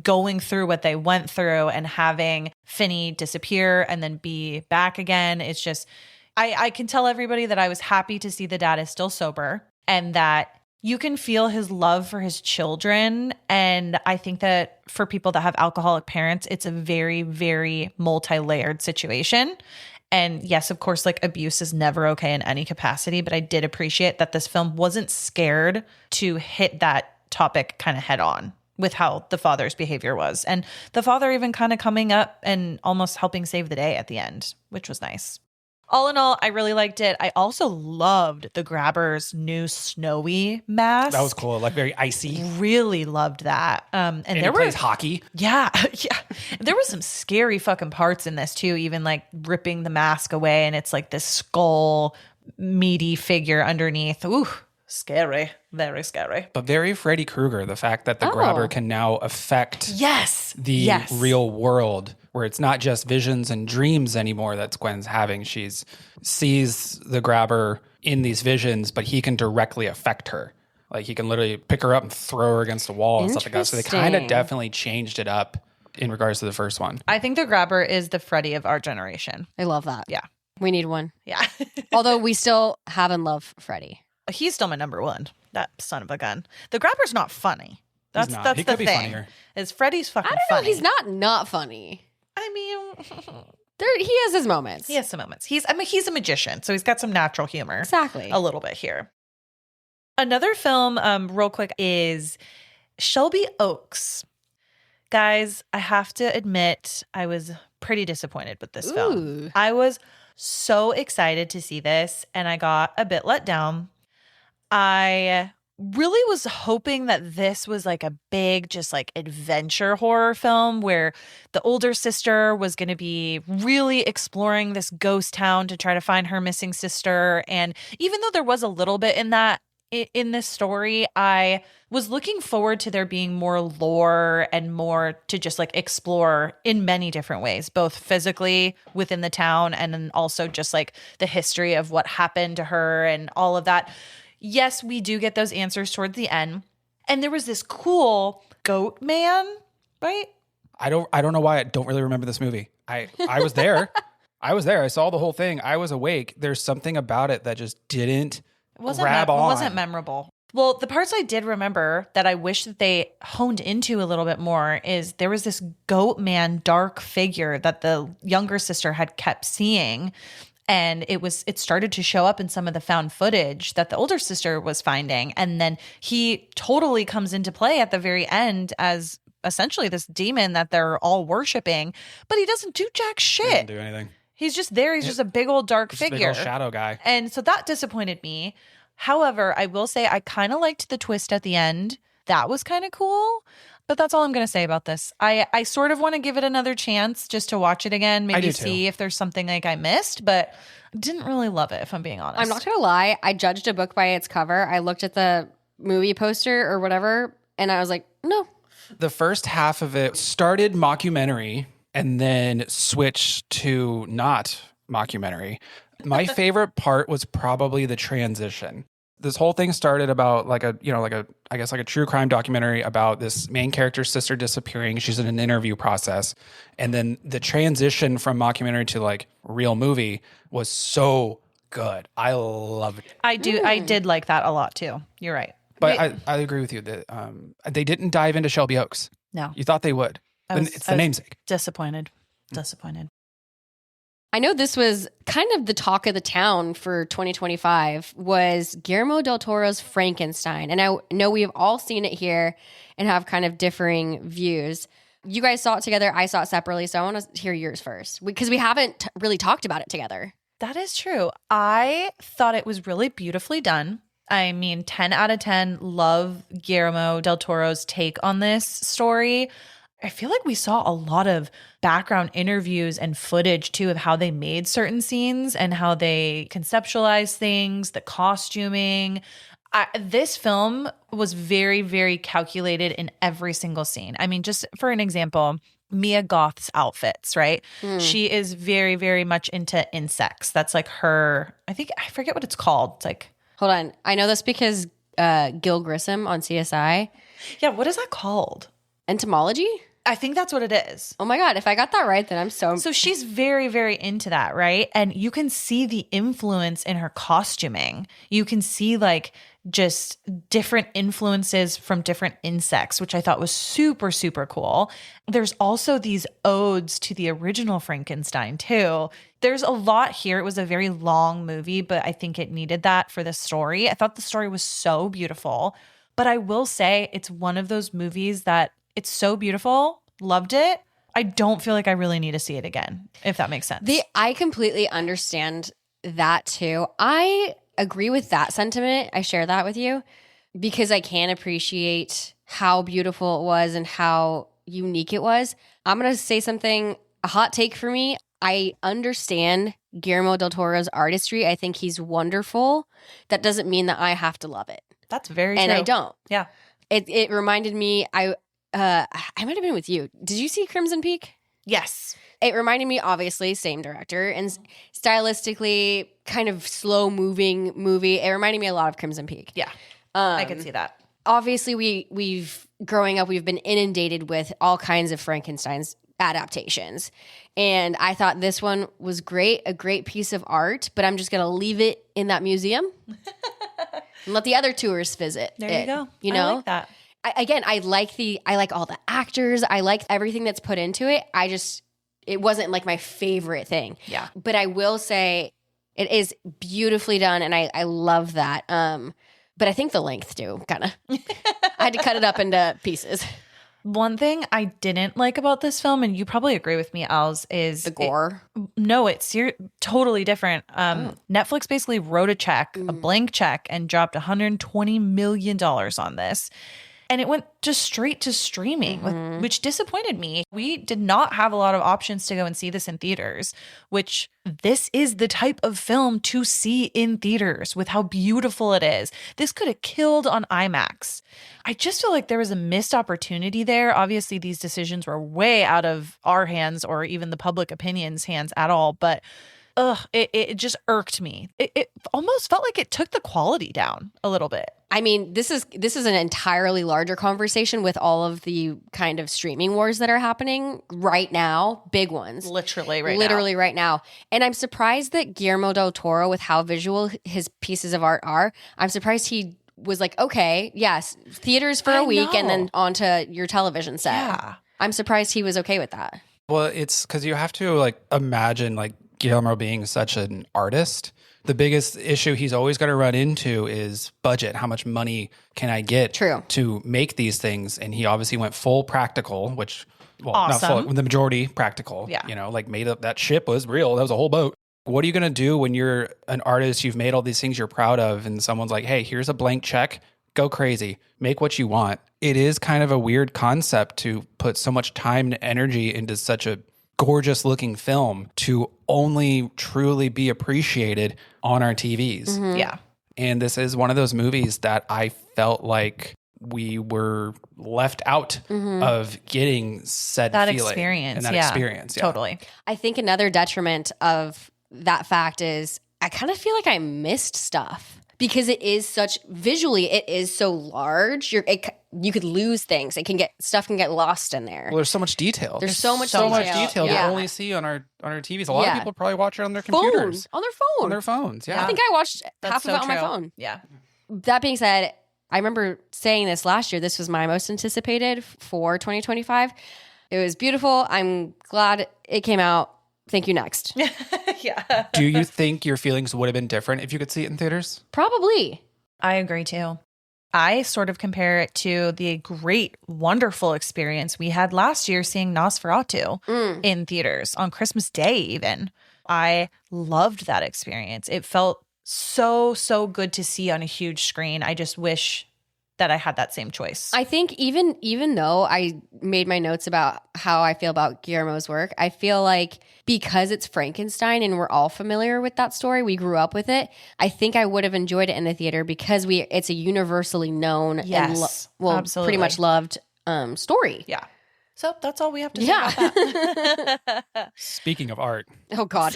[SPEAKER 1] going through what they went through and having Finney disappear and then be back again. It's just, I can tell everybody that I was happy to see the dad is still sober and that you can feel his love for his children. And I think that for people that have alcoholic parents, it's a very, very multi-layered situation. And yes, of course, like abuse is never okay in any capacity, but I did appreciate that this film wasn't scared to hit that topic kind of head on with how the father's behavior was. And the father even kind of coming up and almost helping save the day at the end, which was nice. All in all, I really liked it. I also loved the Grabber's new snowy mask.
[SPEAKER 3] That was cool, like very icy.
[SPEAKER 1] Really loved that. And there
[SPEAKER 3] plays hockey.
[SPEAKER 1] Yeah, yeah. There was some scary fucking parts in this too. Even like ripping the mask away, and it's like this skull, meaty figure underneath. Ooh, scary, very scary.
[SPEAKER 3] But very Freddy Krueger. The fact that the Grabber can now affect the real world. Where it's not just visions and dreams anymore that Gwen's having. She sees the Grabber in these visions, but he can directly affect her. Like he can literally pick her up and throw her against the wall and stuff like that. So they kind of definitely changed it up in regards to the first one.
[SPEAKER 1] I think the Grabber is the Freddy of our generation.
[SPEAKER 2] I love that.
[SPEAKER 1] Yeah.
[SPEAKER 2] We need one.
[SPEAKER 1] Yeah.
[SPEAKER 2] Although we still have and love Freddy.
[SPEAKER 1] He's still my number one. That son of a gun. The Grabber's not funny. That's
[SPEAKER 3] he
[SPEAKER 1] the
[SPEAKER 3] could be
[SPEAKER 1] thing.
[SPEAKER 3] funnier.
[SPEAKER 1] Is Freddy's fucking
[SPEAKER 2] I don't know.
[SPEAKER 1] funny.
[SPEAKER 2] He's not funny.
[SPEAKER 1] I mean,
[SPEAKER 2] He has his moments.
[SPEAKER 1] he has some moments. He's a magician, so he's got some natural humor.
[SPEAKER 2] Exactly.
[SPEAKER 1] A little bit here. Another film, real quick, is Shelby Oaks. Guys, I have to admit, I was pretty disappointed with this film. I was so excited to see this, and I got a bit let down. I really was hoping that this was like a big, just like adventure horror film where the older sister was going to be really exploring this ghost town to try to find her missing sister. And even though there was a little bit in that, in this story, I was looking forward to there being more lore and more to just like explore in many different ways, both physically within the town and then also just like the history of what happened to her and all of that. Yes, we do get those answers towards the end. And there was this cool goat man, right?
[SPEAKER 3] I don't know why I don't really remember this movie. I was there. I was there. I saw the whole thing. I was awake. There's something about it that just didn't grab on.
[SPEAKER 1] It wasn't memorable. Well, the parts I did remember that I wish that they honed into a little bit more is there was this goat man dark figure that the younger sister had kept seeing. And it started to show up in some of the found footage that the older sister was finding. And then he totally comes into play at the very end as essentially this demon that they're all worshiping. But he doesn't do jack shit. He
[SPEAKER 3] doesn't do anything.
[SPEAKER 1] He's just there. He's just a big old dark figure.
[SPEAKER 3] Big old shadow guy.
[SPEAKER 1] And so that disappointed me. However, I will say I kind of liked the twist at the end. That was kind of cool. But that's all I'm going to say about this. I sort of want to give it another chance just to watch it again, maybe see if there's something like I missed, but didn't really love it, if I'm being honest.
[SPEAKER 2] I'm not going to lie. I judged a book by its cover. I looked at the movie poster or whatever, and I was like, no.
[SPEAKER 3] The first half of it started mockumentary and then switched to not mockumentary. My favorite part was probably the transition. This whole thing started about like a true crime documentary about this main character's sister disappearing. She's in an interview process. And then the transition from mockumentary to like real movie was so good. I loved it.
[SPEAKER 1] I did like that a lot too. You're right.
[SPEAKER 3] But I agree with you that they didn't dive into Shelby Oaks.
[SPEAKER 1] No.
[SPEAKER 3] You thought they would. It's the namesake.
[SPEAKER 1] Disappointed.
[SPEAKER 2] I know this was kind of the talk of the town for 2025 was Guillermo del Toro's Frankenstein. And I know we have all seen it here and have kind of differing views. You guys saw it together. I saw it separately. So I want to hear yours first because we haven't really talked about it together.
[SPEAKER 1] That is true. I thought it was really beautifully done. I mean, 10 out of 10, love Guillermo del Toro's take on this story. I feel like we saw a lot of background interviews and footage too of how they made certain scenes and how they conceptualized things, the costuming. This film was very, very calculated in every single scene. I mean, just for an example, Mia Goth's outfits, right? She is very, very much into insects. That's like her, I forget what it's called. It's like,
[SPEAKER 2] Hold on. I know this because Gil Grissom on CSI.
[SPEAKER 1] yeah, what is that called?
[SPEAKER 2] Entomology?
[SPEAKER 1] I think that's what it is.
[SPEAKER 2] Oh my God. If I got that right, then I'm so.
[SPEAKER 1] So she's very, very into that, right? And you can see the influence in her costuming. You can see like just different influences from different insects, which I thought was super, super cool. There's also these odes to the original Frankenstein too. There's a lot here. It was a very long movie, but I think it needed that for the story. I thought the story was so beautiful. But I will say it's one of those movies that it's so beautiful. Loved it. I don't feel like I really need to see it again, if that makes sense.
[SPEAKER 2] I completely understand that too. I agree with that sentiment. I share that with you because I can appreciate how beautiful it was and how unique it was. I'm going to say something, a hot take for me. I understand Guillermo del Toro's artistry. I think he's wonderful. That doesn't mean that I have to love it.
[SPEAKER 1] That's very true.
[SPEAKER 2] And I don't.
[SPEAKER 1] Yeah.
[SPEAKER 2] It reminded me, I might have been with you. Did you see Crimson Peak?
[SPEAKER 1] Yes.
[SPEAKER 2] It reminded me, obviously, same director, and stylistically kind of slow-moving movie. It reminded me a lot of Crimson Peak.
[SPEAKER 1] Yeah. I can see that.
[SPEAKER 2] Obviously, we've growing up, we've been inundated with all kinds of Frankenstein's adaptations. And I thought this one was great, a great piece of art, but I'm just going to leave it in that museum and let the other tourists visit.
[SPEAKER 1] There you go.
[SPEAKER 2] You know?
[SPEAKER 1] I like that.
[SPEAKER 2] I like all the actors. I like everything that's put into it. It wasn't like my favorite thing.
[SPEAKER 1] Yeah.
[SPEAKER 2] But I will say it is beautifully done, and I love that. But I think the length too, kind of. I had to cut it up into pieces.
[SPEAKER 1] One thing I didn't like about this film, and you probably agree with me, Els, is
[SPEAKER 2] The gore.
[SPEAKER 1] It's totally different. Netflix basically wrote a check, a blank check, and dropped $120 million on this. And it went just straight to streaming, which disappointed me. We did not have a lot of options to go and see this in theaters, which this is the type of film to see in theaters with how beautiful it is. This could have killed on IMAX. I just feel like there was a missed opportunity there. Obviously, these decisions were way out of our hands or even the public opinion's hands at all. But it just irked me. It almost felt like it took the quality down a little bit.
[SPEAKER 2] I mean, this is an entirely larger conversation with all of the kind of streaming wars that are happening right now, big ones.
[SPEAKER 1] Literally
[SPEAKER 2] right now. And I'm surprised that Guillermo del Toro, with how visual his pieces of art are, I'm surprised he was like, okay, yes, theaters for a week and then onto your television set.
[SPEAKER 1] Yeah.
[SPEAKER 2] I'm surprised he was okay with that.
[SPEAKER 3] Well, it's because you have to like imagine like Guillermo being such an artist. The biggest issue he's always going to run into is budget. How much money can I get to make these things? And he obviously went full practical, which, well,
[SPEAKER 1] awesome.
[SPEAKER 3] not full, the majority practical.
[SPEAKER 1] Yeah.
[SPEAKER 3] You know, like made up that ship was real. That was a whole boat. What are you going to do when you're an artist, you've made all these things you're proud of, and someone's like, hey, here's a blank check. Go crazy. Make what you want. It is kind of a weird concept to put so much time and energy into such a gorgeous looking film to only truly be appreciated on our TVs.
[SPEAKER 1] Mm-hmm. Yeah.
[SPEAKER 3] And this is one of those movies that I felt like we were left out of getting said
[SPEAKER 1] that
[SPEAKER 3] feeling
[SPEAKER 1] experience.
[SPEAKER 3] And that experience. Yeah.
[SPEAKER 1] Totally.
[SPEAKER 2] I think another detriment of that fact is I kind of feel like I missed stuff because it is such visually, it is so large. You could lose things. Stuff can get lost in there.
[SPEAKER 3] Well, there's so much detail.
[SPEAKER 2] There's so much
[SPEAKER 3] detail
[SPEAKER 2] Yeah.
[SPEAKER 3] we only see on our TVs. A lot of people probably watch it on their computers.
[SPEAKER 2] On their phone.
[SPEAKER 3] On their phones. Yeah.
[SPEAKER 2] I think I watched
[SPEAKER 1] That's
[SPEAKER 2] half
[SPEAKER 1] so
[SPEAKER 2] of it on my
[SPEAKER 1] true.
[SPEAKER 2] phone.
[SPEAKER 1] Yeah.
[SPEAKER 2] That being said, I remember saying this last year. This was my most anticipated for 2025. It was beautiful. I'm glad it came out. Thank you. Next.
[SPEAKER 1] Yeah.
[SPEAKER 3] Do you think your feelings would have been different if you could see it in theaters?
[SPEAKER 2] Probably.
[SPEAKER 1] I agree too. I sort of compare it to the great, wonderful experience we had last year seeing Nosferatu in theaters on Christmas Day even. I loved that experience. It felt so good to see on a huge screen. I just wish that I had that same choice.
[SPEAKER 2] I think even though I made my notes about how I feel about Guillermo's work, I feel like because it's Frankenstein and we're all familiar with that story, we grew up with it, I think I would have enjoyed it in the theater because it's a universally known
[SPEAKER 1] Yes,
[SPEAKER 2] and
[SPEAKER 1] absolutely.
[SPEAKER 2] pretty much loved story.
[SPEAKER 1] Yeah. So that's all we have to say about that.
[SPEAKER 3] Speaking of art,
[SPEAKER 2] Oh God.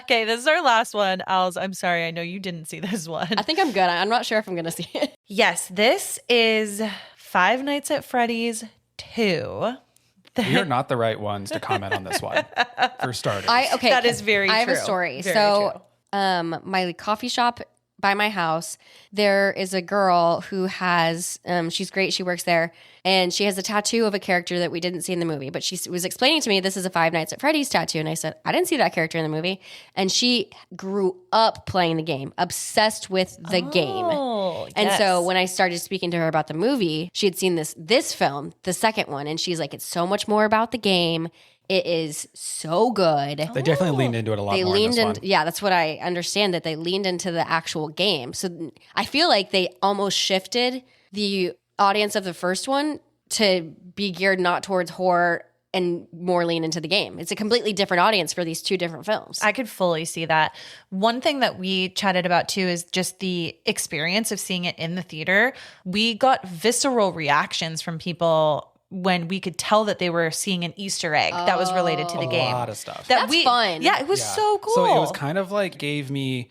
[SPEAKER 1] Okay, this is our last one. Als, I'm sorry. I know you didn't see this one.
[SPEAKER 2] I think I'm good. I'm not sure if I'm going to see it.
[SPEAKER 1] Yes, this is Five Nights at Freddy's 2.
[SPEAKER 3] we are not the right ones to comment on this one, for starters.
[SPEAKER 1] That is very
[SPEAKER 2] I have a
[SPEAKER 1] true.
[SPEAKER 2] story.
[SPEAKER 1] Very
[SPEAKER 2] So,
[SPEAKER 1] true.
[SPEAKER 2] my coffee shop by my house, there is a girl who has, she's great. She works there and she has a tattoo of a character that we didn't see in the movie, but she was explaining to me, this is a Five Nights at Freddy's tattoo. And I said, I didn't see that character in the movie. And she grew up playing the game, obsessed with the game.
[SPEAKER 1] Oh,
[SPEAKER 2] And
[SPEAKER 1] yes.
[SPEAKER 2] so when I started speaking to her about the movie, she had seen this film, the second one, and she's like, it's so much more about the game. It is so good.
[SPEAKER 3] They definitely leaned into it a lot
[SPEAKER 2] They
[SPEAKER 3] more in
[SPEAKER 2] leaned
[SPEAKER 3] this one.
[SPEAKER 2] into, yeah, that's what I understand, that they leaned into the actual game. So I feel like they almost shifted the audience of the first one to be geared not towards horror and more lean into the game. It's a completely different audience for these two different films.
[SPEAKER 1] I could fully see that. One thing that we chatted about too is just the experience of seeing it in the theater. We got visceral reactions from people when we could tell that they were seeing an Easter egg that was related to the game.
[SPEAKER 3] A lot of stuff.
[SPEAKER 1] That
[SPEAKER 2] That's fun.
[SPEAKER 1] Yeah, it was
[SPEAKER 3] Yeah.
[SPEAKER 1] so cool.
[SPEAKER 3] So it was kind of like gave me,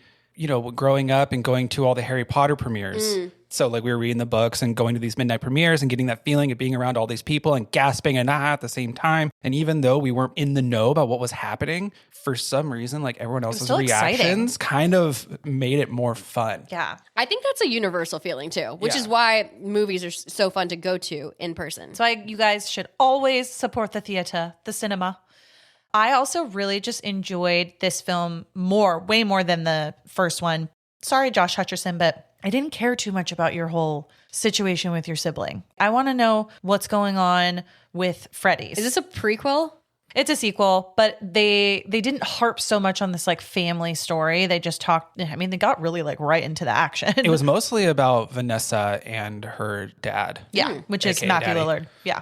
[SPEAKER 3] growing up and going to all the Harry Potter premieres. So like we were reading the books and going to these midnight premieres and getting that feeling of being around all these people and gasping and at the same time. And even though we weren't in the know about what was happening, for some reason, like everyone else's
[SPEAKER 1] still
[SPEAKER 3] reactions kind of made it more fun.
[SPEAKER 1] Yeah.
[SPEAKER 2] I think that's a universal feeling too, which
[SPEAKER 3] Yeah.
[SPEAKER 2] is why movies are so fun to go to in person.
[SPEAKER 1] So you guys should always support the theater, the cinema. I also really just enjoyed this film way more than the first one. Sorry, Josh Hutcherson, but I didn't care too much about your whole situation with your sibling. I want to know what's going on with Freddy's.
[SPEAKER 2] Is this a prequel?
[SPEAKER 1] It's a sequel, but they didn't harp so much on this like family story. They just talked. I mean, they got really like right into the action.
[SPEAKER 3] It was mostly about Vanessa and her dad.
[SPEAKER 1] yeah, which is
[SPEAKER 3] AKA
[SPEAKER 1] Matthew
[SPEAKER 3] Daddy.
[SPEAKER 1] Lillard. Yeah.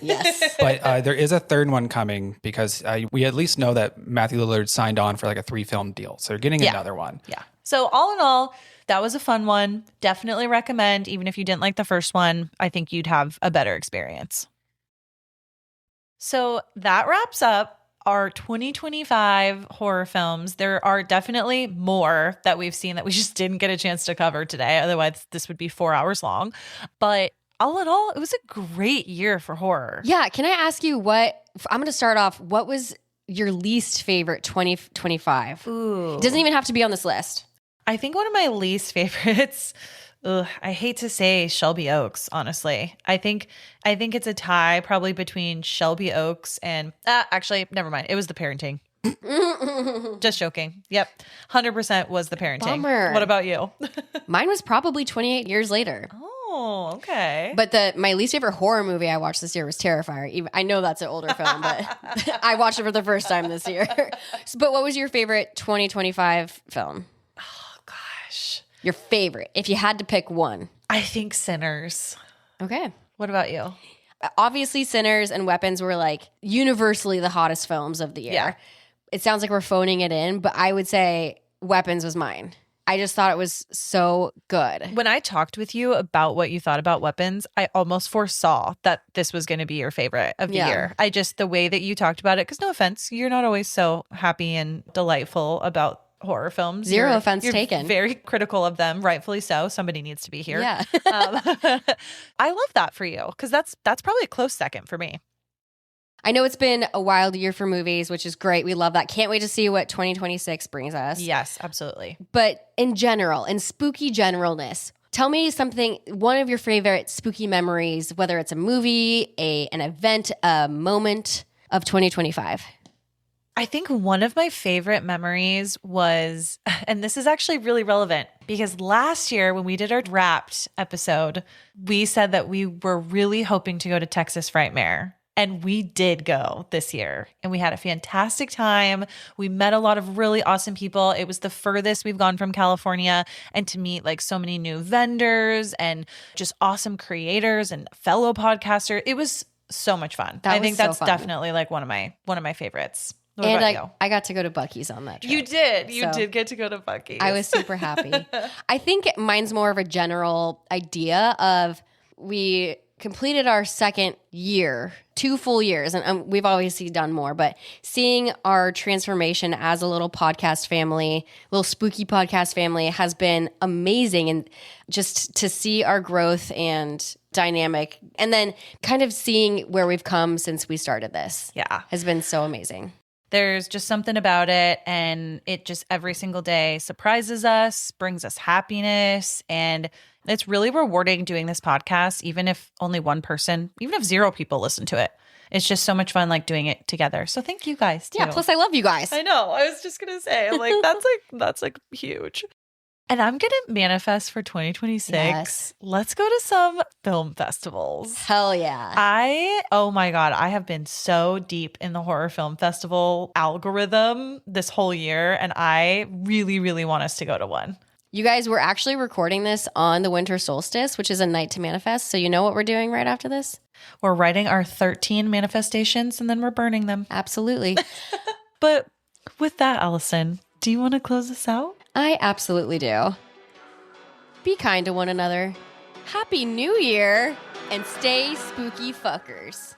[SPEAKER 2] Yes.
[SPEAKER 3] But there is a third one coming because we at least know that Matthew Lillard signed on for like a 3-film deal. So they're getting another one.
[SPEAKER 1] Yeah. So all in all, that was a fun one. Definitely recommend. Even if you didn't like the first one, I think you'd have a better experience. So that wraps up our 2025 horror films. There are definitely more that we've seen that we just didn't get a chance to cover today. Otherwise, this would be 4 hours long. But all in all, it was a great year for horror.
[SPEAKER 2] Yeah. Can I ask you I'm going to start off. What was your least favorite 2025?
[SPEAKER 1] Ooh.
[SPEAKER 2] It doesn't even have to be on this list.
[SPEAKER 1] I think one of my least favorites, I hate to say Shelby Oaks, honestly. I think it's a tie probably between Shelby Oaks and actually, never mind. It was The Parenting. Just joking. Yep. 100% was The Parenting.
[SPEAKER 2] Bummer.
[SPEAKER 1] What about you?
[SPEAKER 2] Mine was probably 28 years later.
[SPEAKER 1] Oh, okay.
[SPEAKER 2] But my least favorite horror movie I watched this year was Terrifier. I know that's an older film, but I watched it for the first time this year. But what was your favorite 2025 film?
[SPEAKER 1] Gosh.
[SPEAKER 2] Your favorite, if you had to pick one.
[SPEAKER 1] I think Sinners.
[SPEAKER 2] Okay.
[SPEAKER 1] What about you?
[SPEAKER 2] Obviously, Sinners and Weapons were like universally the hottest films of the year.
[SPEAKER 1] Yeah.
[SPEAKER 2] It sounds like we're phoning it in, but I would say Weapons was mine. I just thought it was so good.
[SPEAKER 1] When I talked with you about what you thought about Weapons, I almost foresaw that this was going to be your favorite of the
[SPEAKER 2] Yeah.
[SPEAKER 1] year. The way that you talked about it, because no offense, you're not always so happy and delightful about horror films.
[SPEAKER 2] Zero
[SPEAKER 1] You're-
[SPEAKER 2] offense
[SPEAKER 1] you're
[SPEAKER 2] taken.
[SPEAKER 1] Very critical of them, rightfully so. Somebody needs to be here.
[SPEAKER 2] Yeah.
[SPEAKER 1] I love that for you because that's probably a close second for me.
[SPEAKER 2] I know it's been a wild year for movies, which is great. We love that. Can't wait to see what 2026 brings us.
[SPEAKER 1] Yes, absolutely.
[SPEAKER 2] But in general, in spooky generalness, tell me something, one of your favorite spooky memories, whether it's a movie, an event, a moment of 2025.
[SPEAKER 1] I think one of my favorite memories was, and this is actually really relevant because last year when we did our Wrapped episode, we said that we were really hoping to go to Texas Frightmare And we did go this year and we had a fantastic time. We met a lot of really awesome people. It was the furthest we've gone from California, and to meet like so many new vendors and just awesome creators and fellow podcasters. It was so much fun. I think that's definitely like one of my favorites. What
[SPEAKER 2] and
[SPEAKER 1] about you?
[SPEAKER 2] I got to go to Buc-ee's on that trip.
[SPEAKER 1] You did. You did get to go to Buc-ee's.
[SPEAKER 2] I was super happy. I think mine's more of a general idea of we completed our second year, 2 full years, and we've obviously done more, but seeing our transformation as a little podcast family, little spooky podcast family has been amazing. And just to see our growth and dynamic, and then kind of seeing where we've come since we started this has been so amazing.
[SPEAKER 1] There's just something about it, and it just every single day surprises us, brings us happiness, and it's really rewarding doing this podcast, even if only one person, even if 0 people listen to it. It's just so much fun like doing it together. So thank you guys too.
[SPEAKER 2] Yeah, plus I love you guys.
[SPEAKER 1] I know. I was just going to say, I'm like, that's huge. And I'm going to manifest for 2026.
[SPEAKER 2] Yes.
[SPEAKER 1] Let's go to some film festivals.
[SPEAKER 2] Hell yeah.
[SPEAKER 1] Oh my God, I have been so deep in the horror film festival algorithm this whole year, and I really, really want us to go to one.
[SPEAKER 2] You guys, we're actually recording this on the winter solstice, which is a night to manifest. So you know what we're doing right after this?
[SPEAKER 1] We're writing our 13 manifestations and then we're burning them.
[SPEAKER 2] Absolutely.
[SPEAKER 1] But with that, Allison, do you want to close us out?
[SPEAKER 2] I absolutely do. Be kind to one another. Happy New Year and stay spooky fuckers.